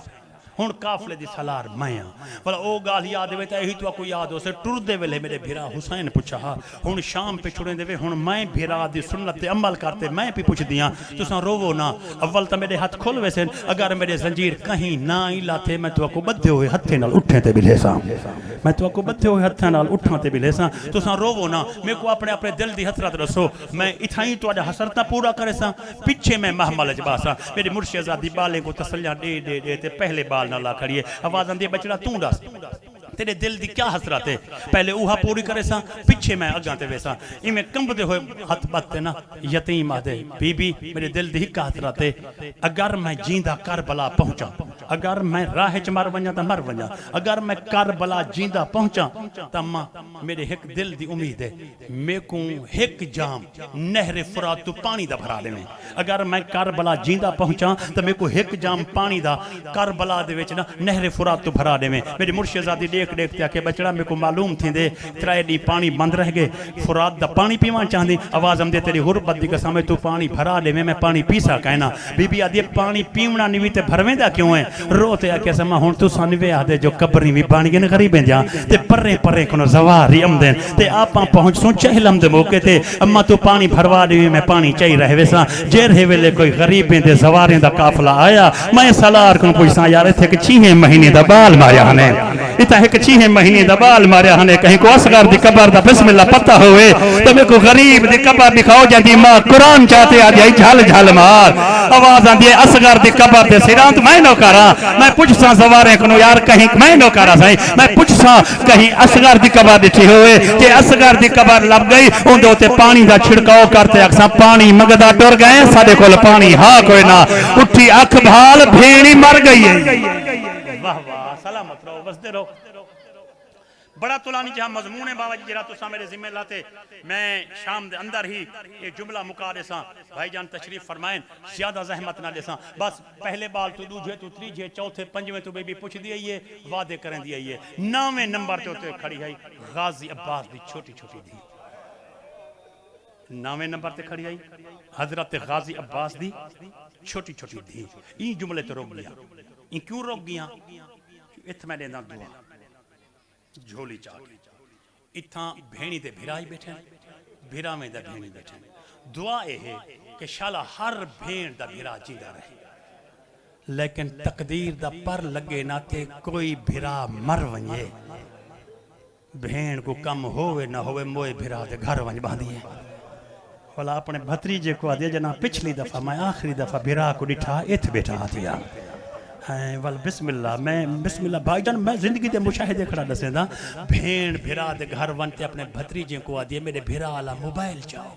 [SPEAKER 1] ہون قافلے دی سالار میں بلا او گال یاد ہوئے تا یہی تو آپ کو یاد ہو سے ٹردے ویلے میرے بھیرا حسین پوچھا ہون شام پہ چھوڑیں دے وے ہون میں بھیرا دی سنت عمل کرتے میں بھی پوچھ دیاں تو ساں روو نا اول تا میرے ہاتھ کھول ویسے اگر میرے زنجیر کہیں نہ ہی لاتے میں تو آپ کو بدھے ہوئے ہتھے نال اٹھیں تے بھی لیساں میں تو آپ کو بدھے ہوئے ہتھے نال اٹھیں تے بھی لیساں تو ساں روو نا میں کو اپنے دل دی حسرت رسو میں اتھائیں تو آجا حسرتہ پورا کرے ساں پیچھے میں محمل جباساں میری مرشد دی بالیں کو تسلیاں دے تے پہلے بال نہ لا کھڑیے آوازاں دے بچڑا توں ڈاس تیرے دل دی کیا حسرت ہے پہلے اوہا پوری کرے ساں پیچھے میں اگاں تے ویساں ای میں کمب دے ہوئے ہاتھ بات تے نا یتیم آدھے بی بی میرے دل دی کا حسرت ہے اگر میں جیندہ کربلا پہنچا اگر میں راہ چ مر ونجا تا مر ونجا اگر میں کربلا جیندہ پہنچا تا ماں میرے ایک دل دی امید ہے میں کو ایک جام نہر فرات تو پانی دا بھرا دے میں اگر میں کربلا جیندہ پہنچا تا میں کو ایک جام پانی دا کربلا دے وچ نا نہر فرات تو بھرا دے میں میری مرشدزادی دیکھ تے کہ بچڑا میں کو معلوم تھی دے ترائے دی پانی بند رہ گئے فرات دا پانی پیوان چاہندی آواز ہم دے تیری غربت دی قسم ہے تو پانی بھرا لے میں پانی پیسا کہنا بی بی آدھی پانی پیونا نوی تے بھرویں دا کیوں ہے روتے آکے سما ہون تو سانوے آدھے جو قبری بھی بانی گن غریبیں جا تے پرے کنو زواری امدن تے آپاں پہنچ سون چہلم دے موقع تے اما تو پانی بھروا دیوی میں پانی چاہی رہے ویسا جیر ہے ویلے کوئی غریبیں دے زواریں دا قافلہ آیا میں سالار کن پوچھساں یار تھے کہ 6 مہینے دا بال ماریا ہنے اتنا ہے کہ 6 مہینے دا بال ماریا ہنے کہیں کو اصغر دی قبر دا بسم اللہ پتہ ہوئے تو میں کو غریب دی قبر دکھاؤ جاندی ماں قرآن چاہتے آ جائی جھل جھل مار آواز آن دیئے اصغر دی قبر دے سیرانت میں نو کرا میں پوچھ ساں زواریں کنو یار کہیں میں نو کرا سائیں میں پوچھ ساں کہیں اصغر دی قبر دٹھی ہوئے کہ اصغر دی قبر لب گئی ان دوتے پانی دا چھڑکاؤ کرتے اکساں پانی مگدہ ٹور گئے سادے کول پانی ہاں کوئی نہ اٹھی اکھ بھال بھیڑی مر گئی ہے واہ واہ سلامت رہو بستے رہو بڑا طولانی جہاں مضمون ہے بابا جی جرا تو ساں میرے ذمہ لاتے میں شام دے اندر ہی یہ جملہ مکا دے ساں بھائی جان تشریف فرمائیں زیادہ زحمت نہ دے ساں بس پہلے بال تو دوجھے تو تریجھے چوتھے پنجویں تو بے بھی پوچھ دیئے یہ وعدے کریں دیئے یہ 9ویں نمبر تے کھڑی ہے غازی عباس دی چھوٹی چھوٹی دی 9ویں نمبر تے کھڑی ہے حضرت غازی عباس دی چھوٹی چھوٹی دی این جملے تے روک گیا این کیوں روک گیا ات میں دینا دعا جھولی چاک اتھاں بھینی دے بھیرائی بیٹھیں بھیرا میں دا بھینی بیٹھیں دعا اے ہے کہ شالا ہر بھین دا بھیرا جیدہ رہے لیکن تقدیر دا پر لگے نہ تے کوئی بھیرا مر ونجے بھین کو کم ہوئے نہ ہوئے موئے بھیرا دے گھر ونج باندھئے والا اپنے بھتریجے کو آدھے جنا پچھلی دفعہ میں آخری دفعہ بھیرا کو ڈٹھا ایتھ بیٹھا آتیا وال بسم اللہ بھائی جان میں زندگی دے مشاہدے کھڑا دسیں دا بھین بھیرا دے گھر ونتے اپنے بھتریجیں کو آدھے میرے بھیرا والا موبائل چاہو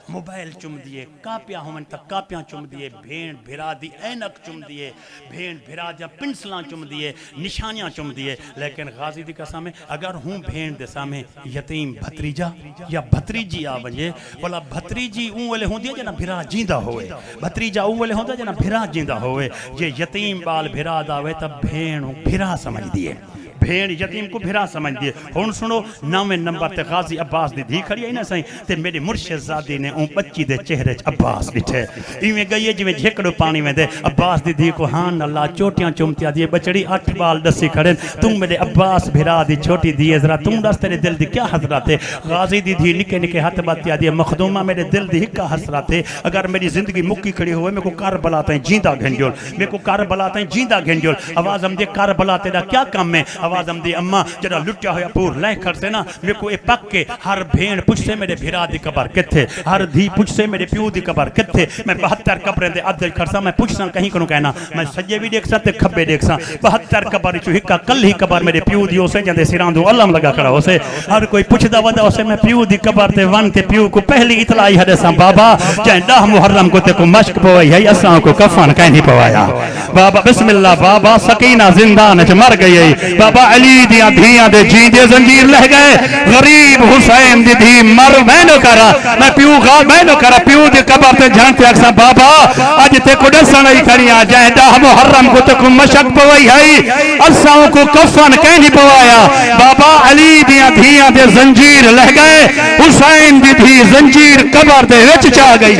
[SPEAKER 1] موبائل چم دیئے کاپیاں ہمیں تک کاپیاں چم دیئے بھین بھیرا دی اینک چم دیئے بھین بھیرا دیا پنسلاں چم دیئے نشانیاں چم دیئے لیکن غازی دی قسم ہے اگر ہوں بھین دے سامنے یتیم بھتریجا یا بھتریجی آونجے والا بھتریجی اون والے ہوں دیئے جنا بھیرا جیندہ ہوئے بھتریجا اون والے ہوں دیئے جنا بھیرا جیندہ ہوئے یہ یتیم بال بھیرا داوے تب بھین بھیرا سمجھ دیئے بھین یتیم کو بھیرا سمجھ دیئے ہون سنو 9ویں نمبر تے غازی عباس دی دھی کھڑی ہے نا سائیں تے میرے مرشد زادی نے اون بچی دے چہرے عباس لٹھے ایویں گئی جو میں جھکڑو پانی میں دے عباس دی دھی کو ہان اللہ چوٹیاں چمتیا دیئے بچڑی 8 بال دسی کھڑے تم میرے عباس بھیرا دی چھوٹی دیئے ذرا تم دس تیرے دل دی کیا حسرات ہے غازی دی دھی نکے نکے ہاتھ باتیا دیئے مخدومہ میرے دل دی کا حسرات ہے اگر میری زندگی مکی کھڑی ہوئے میں کو کربلا تائیں جیندہ گھنجول میں کو کربلا تائیں جیندہ گھنجول آواز ہم دے کربلا تیرا کیا کام ہے آواز ہم دے اممہ جڑا لٹیا ہویا پور لائیں کھڑتے نا میں کو اے پک کے ہر بھین پوچھ سے میرے بھیرا دی قبر کتھے ہر دھی پوچھ سے میرے پیو دی قبر کتھے میں 72 قبریں دے عدل کھڑسا میں پوچھ ساں کہیں کنو کہنا میں سجے بھی دیکھ ساں تے کھبے دیکھ ساں 72 قبر چو ہکا کل ہی قبر میرے پیو دی ہو سے جندے سیران دو علم لگا کھڑا ہو سے ہر کوئی پوچھ دا ودا ہو سے میں پیو دی قبر تے ون تے پیو کو پہلی اطلاعی حدے ساں بابا جائیں 10 محرم کو تے کو مشک پوائی ہے اساں کو کفن کہیں نہیں پوایا بابا بسم اللہ بابا سکینہ زندان چ مر گئی بابا بابا علی دیاں دھیاں دے جیندے زنجیر لہ گئے غریب حسین دی دھی مر میں نو کرا میں پیو غال میں نو کرا پیو دی قبر تے جانتے اکسا بابا آج تے کو ڈسن آئی کھڑی آ جائے دا محرم کو تے کو مشک پوائی ہے اساں کو کفن کہیں پوایا بابا علی دیاں دھیاں دے زنجیر لہ گئے حسین دی دھی زنجیر قبر دے وچ چاہ گئی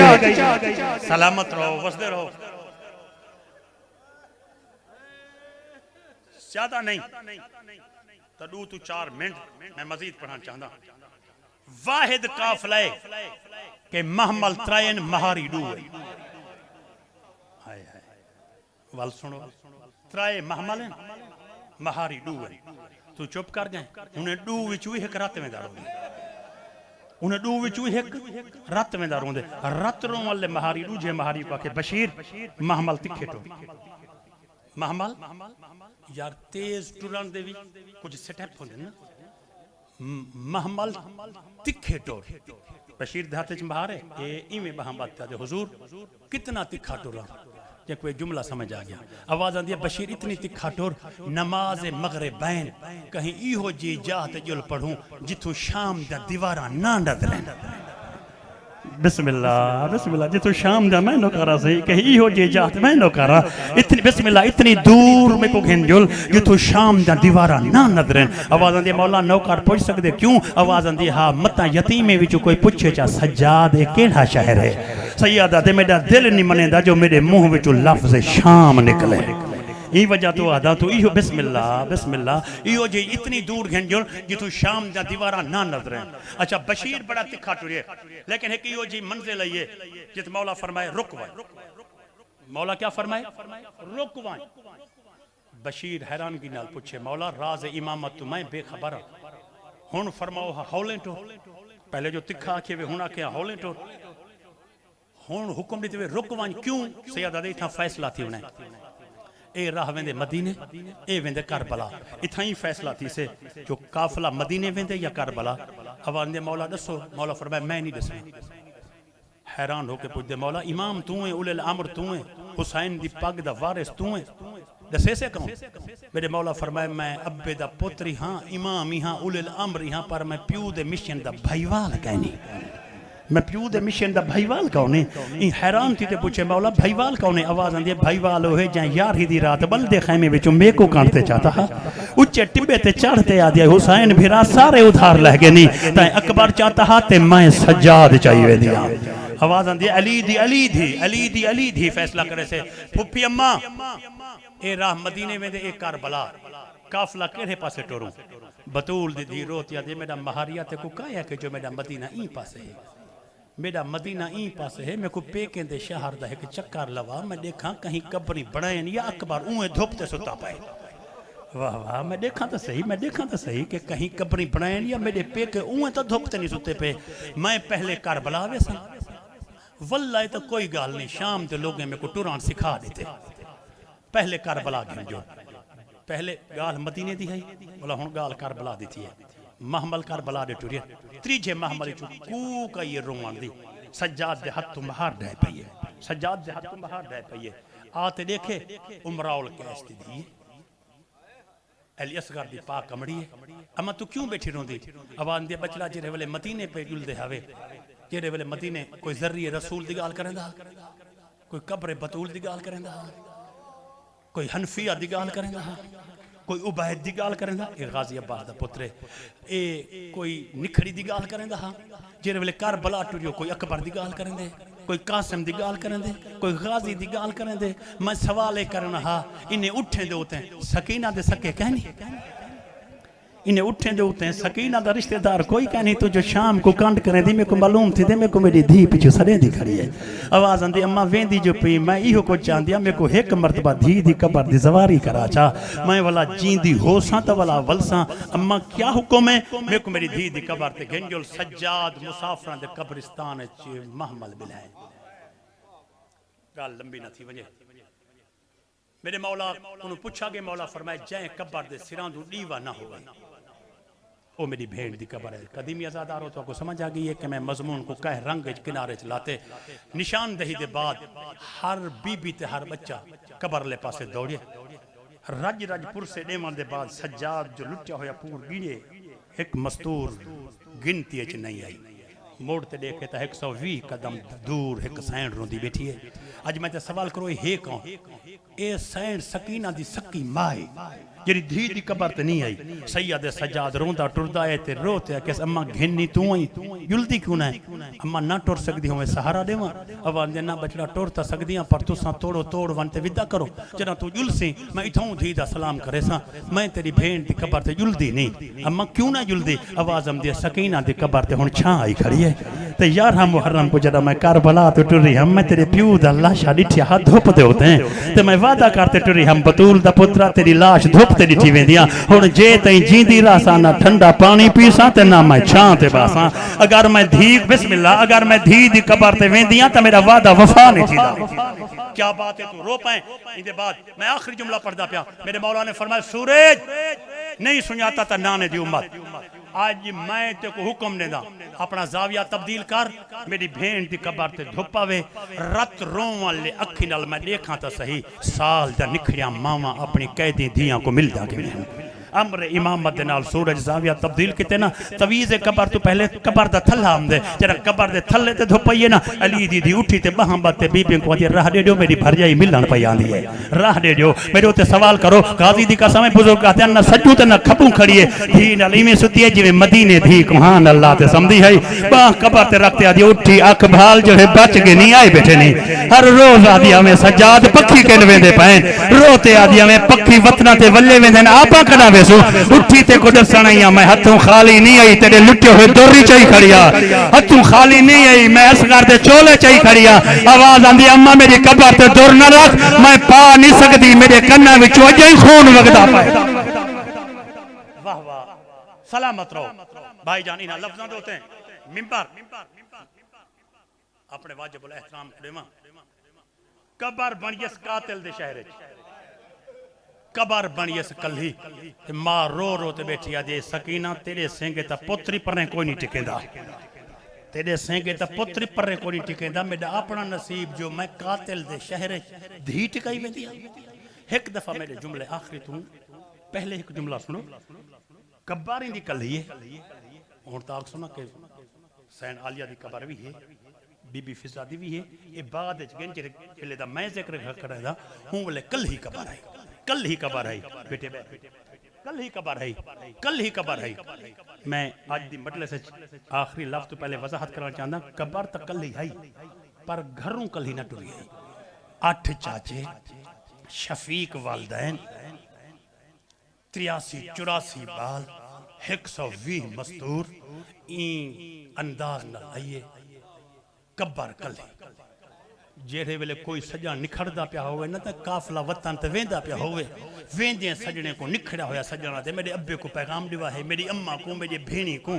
[SPEAKER 1] سلامت رہو وسدے رہو زیادہ نہیں تو 2 تو 4 منٹ میں مزید پڑھانا چاہتا واحد قافلہ کہ محمل ترائن مہاری ڈوئے وال سنو ترائے محمل مہاری ڈوئے تو چپ کر جائیں انہیں ڈو وچوئی ایک رات میں داروں دے انہیں ڈو وچوئی ایک رات میں داروں دے رات روں والے مہاری ڈو جے مہاری کو کہ بشیر محمل تکھے ٹو محمل یار تیز ٹوران دے بھی کچھ سٹیپ ہوندے نا محمل تکھے ٹور بشیر دھاتے چمبہار ہے اے ایمیں محمل تھا حضور کتنا تکھا ٹوران یا کوئی جملہ سمجھ آ گیا آواز آن دیا بشیر اتنی تکھا ٹور نماز مغربین کہیں ایہو جی جاہت جل پڑھوں جتو شام دا دیوارہ ناندد رہن بسم اللہ جتو شام دا میں نو کرا صحیح کہیں ایہو جی جاہت میں نو کرا بسم اللہ اتنی دور میں کو گھن جل جتو شام دا دیوارہ ناندد رہن آواز آن دیا مولا نوکار پوچھ سکتے کیوں آواز آن دیا ہاں متا یتیمیں وچو کوئی پوچھے چاہ سجاد ہے کیڑا شہر ہے سیادہ دے میرا دل نہیں منے دا جو میرے منہ وچو لفظ شام نکلے یہ وجہ تو آدھا تو ایہو بسم اللہ ایہو جی اتنی دور گھن جل جتو شام دا دیوارہ نہ نظر ہیں اچھا بشیر بڑا تکھا ٹوریے لیکن ایک ایہو جی منزل ہے جت مولا فرمائے رکوائیں مولا کیا فرمائے رکوائیں بشیر حیران کی نال پوچھے مولا راز امامت تو میں بے خبر ہون فرماؤ ہولیں ٹو پہلے جو تکھا آکھے وے ہون آکھے ہولیں ٹو ہون حکم دیتے ہوئے رکوائیں کیوں سیادہ دے اتنا فیصلہ تھی انہیں اے راہ ویندے مدینے اے ویندے کربلا اتنا ہی فیصلہ تھی سے جو قافلہ مدینے ویندے یا کربلا آواز دے مولا دسو مولا فرمائے میں نہیں دسیں حیران ہو کے پوچھ دے مولا امام تو ہیں اولی الامر تو ہیں حسین دی پاک دا وارث تو ہیں دسے سے کہوں میرے مولا فرمائے میں ابے دا پتری ہاں امام ہاں اولی الامر ہاں پر میں پیو دے مشن دا بھائیوال کہنی میں پیو دے مشن دا بھائیوال کہونے حیران تھی تے پوچھے مولا بھائیوال کہونے آواز آن دے بھائیوال ہوئے جائیں یار ہی دی رات بلدے خیمے بچوں میں کو کانٹتے چاہتا ہاں اچھے ٹبے تے چڑھتے آدھیا حسین بھیرا سارے ادھار لہ گے نہیں تائیں اکبر چاہتا ہاں تے میں سجاد چاہیے دیا آواز آن دے علی دی فیصلہ کرے سے پھپی اممہ اے راہ مدینے میں دے ایک کربلا قافلہ کیڑے پاسے ٹوروں بطول دی روتیا دے میرا مہاریات کو کہا کہ جو میرا مدینہ این پاسے ہے میرا مدینہ این پاسے ہے میں کو پیکیں دے شہر دا ایک چکر لوا میں دیکھاں کہیں قبری بڑھائیں یا اکبر اوہیں دھوپتے ستا پائے واہ واہ میں دیکھاں تو صحیح کہ کہیں قبری بڑھائیں یا میرے پیکے اوہیں تو دھوپتے نہیں ستے پہ میں پہلے کربلا ویسا واللہ تو کوئی گال نہیں شام دے لوگیں میں کو ٹوران سکھا دیتے پہلے کربلا گھن جو پہلے گال مدینے دی ہے بولا ہون گال کربلا دیتی ہے محمل کربلا دے ٹوریے تریجے محمل چو کوکا یہ روان دی سجاد دے ہاتھ تو مہار ڈھائے پئیے آتے دیکھے عمراؤل کیستی دی علی اصغر دی پاک کمڑی ہے اما تو کیوں بیٹھی رون دی آوان دے بچلا جرے والے مدینے پہ جل دے ہوئے جرے والے مدینے کوئی ذریعے رسول دی گال کریں دا کوئی قبر بطول دی گال کریں دا کوئی حنفیہ دی گال کریں دا کوئی عبید دی گال کریں دا اے غازی عباس دا پترے اے کوئی نکھڑی دی گال کریں دا جیرے والے کربلا ٹوریو کوئی اکبر دی گال کریں دے کوئی قاسم دی گال کریں دے کوئی غازی دی گال کریں دے میں سوالے کرنا ہاں انہیں اٹھیں دے ہوتے ہیں سکینہ دے سکے کہنی انہیں اٹھیں دے ہوتے ہیں سکینہ دا رشتہ دار کوئی کہنی تو جو شام کو کانڈ کریں دی میں کو معلوم تھی دے میں کو میری دھی پیچھو سرے دی کھڑی ہے آواز آن دی اممہ ویندی جو پی میں ایہو کو چاند دیا میں کو ایک مرتبہ دھی دی قبر دی زواری کرا چاہ میں والا جین دی ہو ساں تا والا ولساں اممہ کیا حکم ہے میں کو میری دھی دی قبر تے گھنجل سجاد مسافران دے قبرستان چی محمل بلائیں گال لمبی نہ تھی وجہ میرے مولا انہوں پوچھا گے مولا فرمائے جائیں قبر دے سران دو ڈیوہ نہ ہوگا وہ میری بھیڑ دی قبر ہے قدیمی ازاداروں تو کو سمجھ آگئی ہے کہ میں مضمون کو کہہ رنگ کنارے چلاتے نشان دہی دے بعد ہر بی بی تے ہر بچہ قبر لے پاسے دوڑے رج رج پور سے ڈیمان دے بعد سجاد جو لٹیا ہویا پور گیڑے ایک مستور گنتی اچ نہیں آئی موڑ تے دیکھے تا 120 قدم دور ایک سینڈ روندی بیٹھی ہے اج میں تے سوال کرو یہ کون اے سینڈ سکینہ دی سکی مائے جری دھی دی قبر تے نہیں آئی سید سجاد روندا ٹردا ہے تے روتے کہ اماں گھنی تو آئی جلدی کیوں نہ اماں نہ ٹر سکدی ہوں سہارا دیواں اوان دے نہ بچڑا ٹر تا سکدیاں پر تساں توڑو توڑ ون تے ودا کرو جڑا تو جل سی میں اتھوں دھی دا سلام کرے ساں میں تیری بھین دی قبر تے جلدی نہیں اماں کیوں نہ جلدی آواز دی سکینہ دی قبر تے ہن چھاں آئی کھڑی ہے تے یار محرم کو جڑا میں کربلا تو ٹری ہم میں تیرے پیو دا لاشا ڈٹھیا ہاتھ دھوپ دے ہوتے ہیں تے میں وعدہ کرتے ٹری ہم بطول دا پترا تیری لاش دھوپ تے ڈٹھی ویندیاں ہن جے تیں جیندی راساں نہ ٹھنڈا پانی پیساں تے نہ میں چھاں تے باساں اگر میں دھی بسم اللہ اگر میں دھی دی قبر تے ویندیاں تے میرا وعدہ وفا نہیں تھیدا کیا بات ہے تو رو پائیں ان دے بعد میں آخری جملہ پڑھدا پیا میرے مولا نے فرمایا سورج نہیں سناتا تا نانے دی امت آج میں تے کو حکم نے دا اپنا زاویہ تبدیل کر میری بھین دی قبر تے دھپاوے رت رون والے اکھی نال میں دیکھاں تا صحیح سال دا نکھڑیاں ماما اپنی قیدی دیاں کو مل جا کے امر امامت نال سورج زاویہ تبدیل کیتے نا تویز قبر تو پہلے قبر دا تھلا ہم دے جرا قبر دے تھلے تے دھپائیے نا علی دی دی اٹھی تے محمد تے بی بی کو دی راہ دے دیو میری بھرجائی ملن پئی آندی ہے راہ دے دیو میرے تے سوال کرو غازی دی قسم بزرگ کہتے ہیں نہ سجو تے نہ کھپوں کھڑی ہے دھی نال ایویں ستی ہے جویں مدینے دھی سبحان اللہ تے سمجھی ہے باں قبر تے رکھتے آدی اٹھی اکھ بھال جو ہے بچ کے نہیں آئے بیٹھے نہیں ہر روز آدی ہمیں سجاد پکھی کن ویندے پائیں روتے آدی ہمیں پکھی وطنہ تے ولے ویندے آپا کنا اٹھی تے کو دسنائیاں میں ہتھوں خالی نہیں آئی تیرے لٹے ہوئے دوری چاہی کھڑیا ہتھوں خالی نہیں آئی میں اسگار دے چولے چاہی کھڑیا آواز آندی اممہ میری قبر تے دور نہ رکھ میں پا نہیں سکتی میرے کنہ وچوں اجائی خون وگدا پائے واہ واہ سلامت رہو بھائی جان انہاں لفظاں دے ہوتے ہیں ممبر اپنے واجب الاحترام دیواں قبر بنیس قاتل دے شہر قبر بنیس کلھی ماں رو رو تے بیٹھی آدھی سکینہ تیرے سینگے تا پتری پرنے کوئی نہیں ٹکے دا تیرے سینگے تا پتری پرنے کوئی نہیں ٹکے دا میرا اپنا نصیب جو میں قاتل دے شہر دھی ٹکائی میں دیا ایک دفعہ میرے جملے آخری توں پہلے ایک جملہ سنو قبر دی کلھی ہے اور تاک سنا کہ سین عالیہ دی قبر بھی ہے بی بی فضا دی بھی ہے یہ بعد گنجر پہلے دا میں ذکر کر رہا ہوں بلے کل ہی قبر ہے کل ہی قبر ہے بیٹے کل ہی قبر ہے کل ہی قبر ہے میں آج دی مجلس سے آخری لفظ تو پہلے وضاحت کرنا چاہتا قبر تک کل ہی ہے پر گھروں کل ہی نہ ٹری ہے 8 چاچے شفیق والدین 83 84 بال 120 مستور این انداز نہ آئیے قبر کل ہی جیڑے ویلے کوئی سجا نکھڑدا پیا ہوئے نہ تا کافلہ وطن تے ویندا پیا ہوئے ویندے سجنے کو نکھڑا ہویا سجنا تے میرے ابے کو پیغام دیوا ہے میری اماں کو میری بھینی کو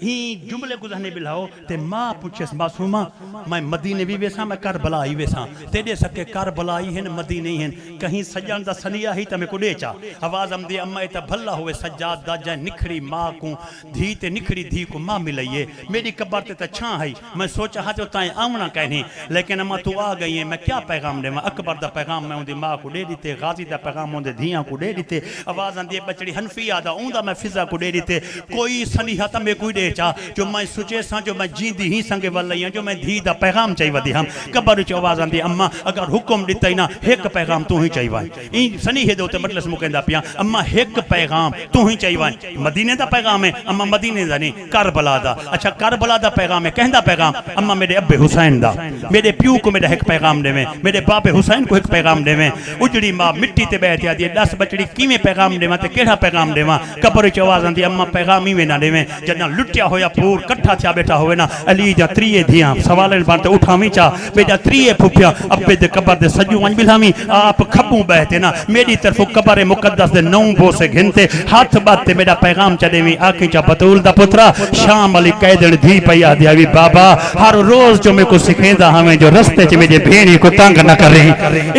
[SPEAKER 1] ہی جملے کو ذہنے بلاؤ تے ماں پوچھس معصومہ میں مدینے بھی ویسا میں کربلا ہی ویسا تیرے سکے کربلا ہی ہیں مدینے ہی ہیں کہیں سجن دا سنیا ہی تا میں کو دے چا آواز ہم دی اماں تا بھلا ہوئے سجاد دا جائے نکھڑی ماں کو دھی تے نکھڑی دھی کو ماں ملائیے میری قبر تے تا چھان ہے میں سوچا ہاں تے اتائیں آمنا کہنی لیکن اماں تو آ گئی ہیں میں کیا پیغام دے میں اکبر دا پیغام میں اندھی ماں کو دے دیتے غازی دا پیغام اندھے دھیاں کو دے دیتے آواز اندھی بچڑی حنفی آدھا اندھا میں فضا کو دے دیتے کوئی سنیحہ تا میں کوئی دے چاہ جو میں سوچے ساں جو میں جیندی ہی سنگے واللہیاں جو میں دھی دا پیغام چاہی ودی ہم قبر چو آواز اندھی اماں اگر حکم دیتا ہی نا ایک پیغام تو ہی چاہی وائیں این سنیحے دوتے مجلس مکندہ پیا اماں ایک پیغام تو ہی چاہی وائیں مدینے دا پیغام ہے اماں مدینے دا نہیں کربلا دا اچھا کربلا دا پیغام ہے کہندہ پیغام اماں میرے ابے حسین دا میرے پیو کو میرے ایک پیغام دے میں میرے باپ حسین کو ایک پیغام دے میں اجڑی ماں مٹی تے بیٹھ آدھی 10 بچڑی کیویں پیغام دے تے کیڑا پیغام دے قبر چ آواز آندی اماں پیغام ہی نہ دے جنا لٹیا ہویا پور کٹھا تھیا بیٹھا ہوئے نا علی جا 3 دھیاں سوالن بار تے اٹھاویں چا بیٹا 3 پھپیا ابے دے قبر دے سجو ون بلاویں آپ کھبوں بیٹھے نا میری طرف قبر مقدس دے 9 بوسے گھنتے ہاتھ بات تے میرا پیغام چ دیویں آکھیں چا بطول دا پترا شام علی قیدن دھی پیا دی بابا ہر روز جو میں کو سکھیندا ہمیں جو رستے چ میرے بھینی کو تنگ نہ کر رہی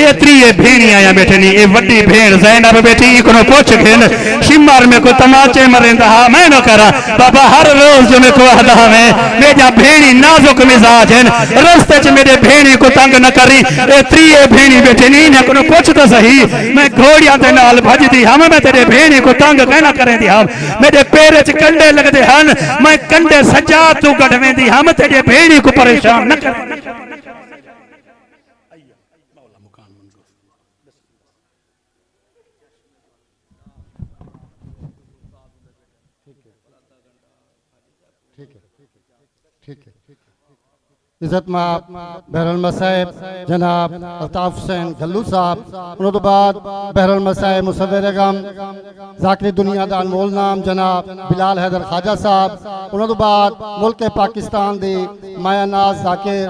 [SPEAKER 1] اے 3 بھینی آیا بیٹھے نہیں اے وڈی بھین زینب بیٹی کو پوچھ گھن شمار میں کو تماچے مریندا ہاں میں نہ کرا بابا ہر روز جو میں کو آدھا ہمیں میرا بھینی نازک مزاج ہیں رستے چ میرے بھینی کو تنگ نہ کری اے تریے بھینی بیٹھے نہیں نہ کنو پوچھ تو صحیح میں گھوڑیاں دے نال بھج دی ہم میں تیرے بھینی کو تنگ کہنا کریں دی ہم میرے پیرے چ کنڈے لگ دے ہن میں کنڈے سجا تو گڑھویں دی ہم تیرے بھینی کو پریشان نہ کریں
[SPEAKER 2] عزت ماب بحر المصائب جناب الطاف حسین گھلو صاحب انہوں تو بعد بحر المصائب مصور اگم ذاکر دنیا دا انمول نام جناب بلال حیدر خواجہ صاحب انہوں تو بعد ملک پاکستان دی مایا ناز ذاکر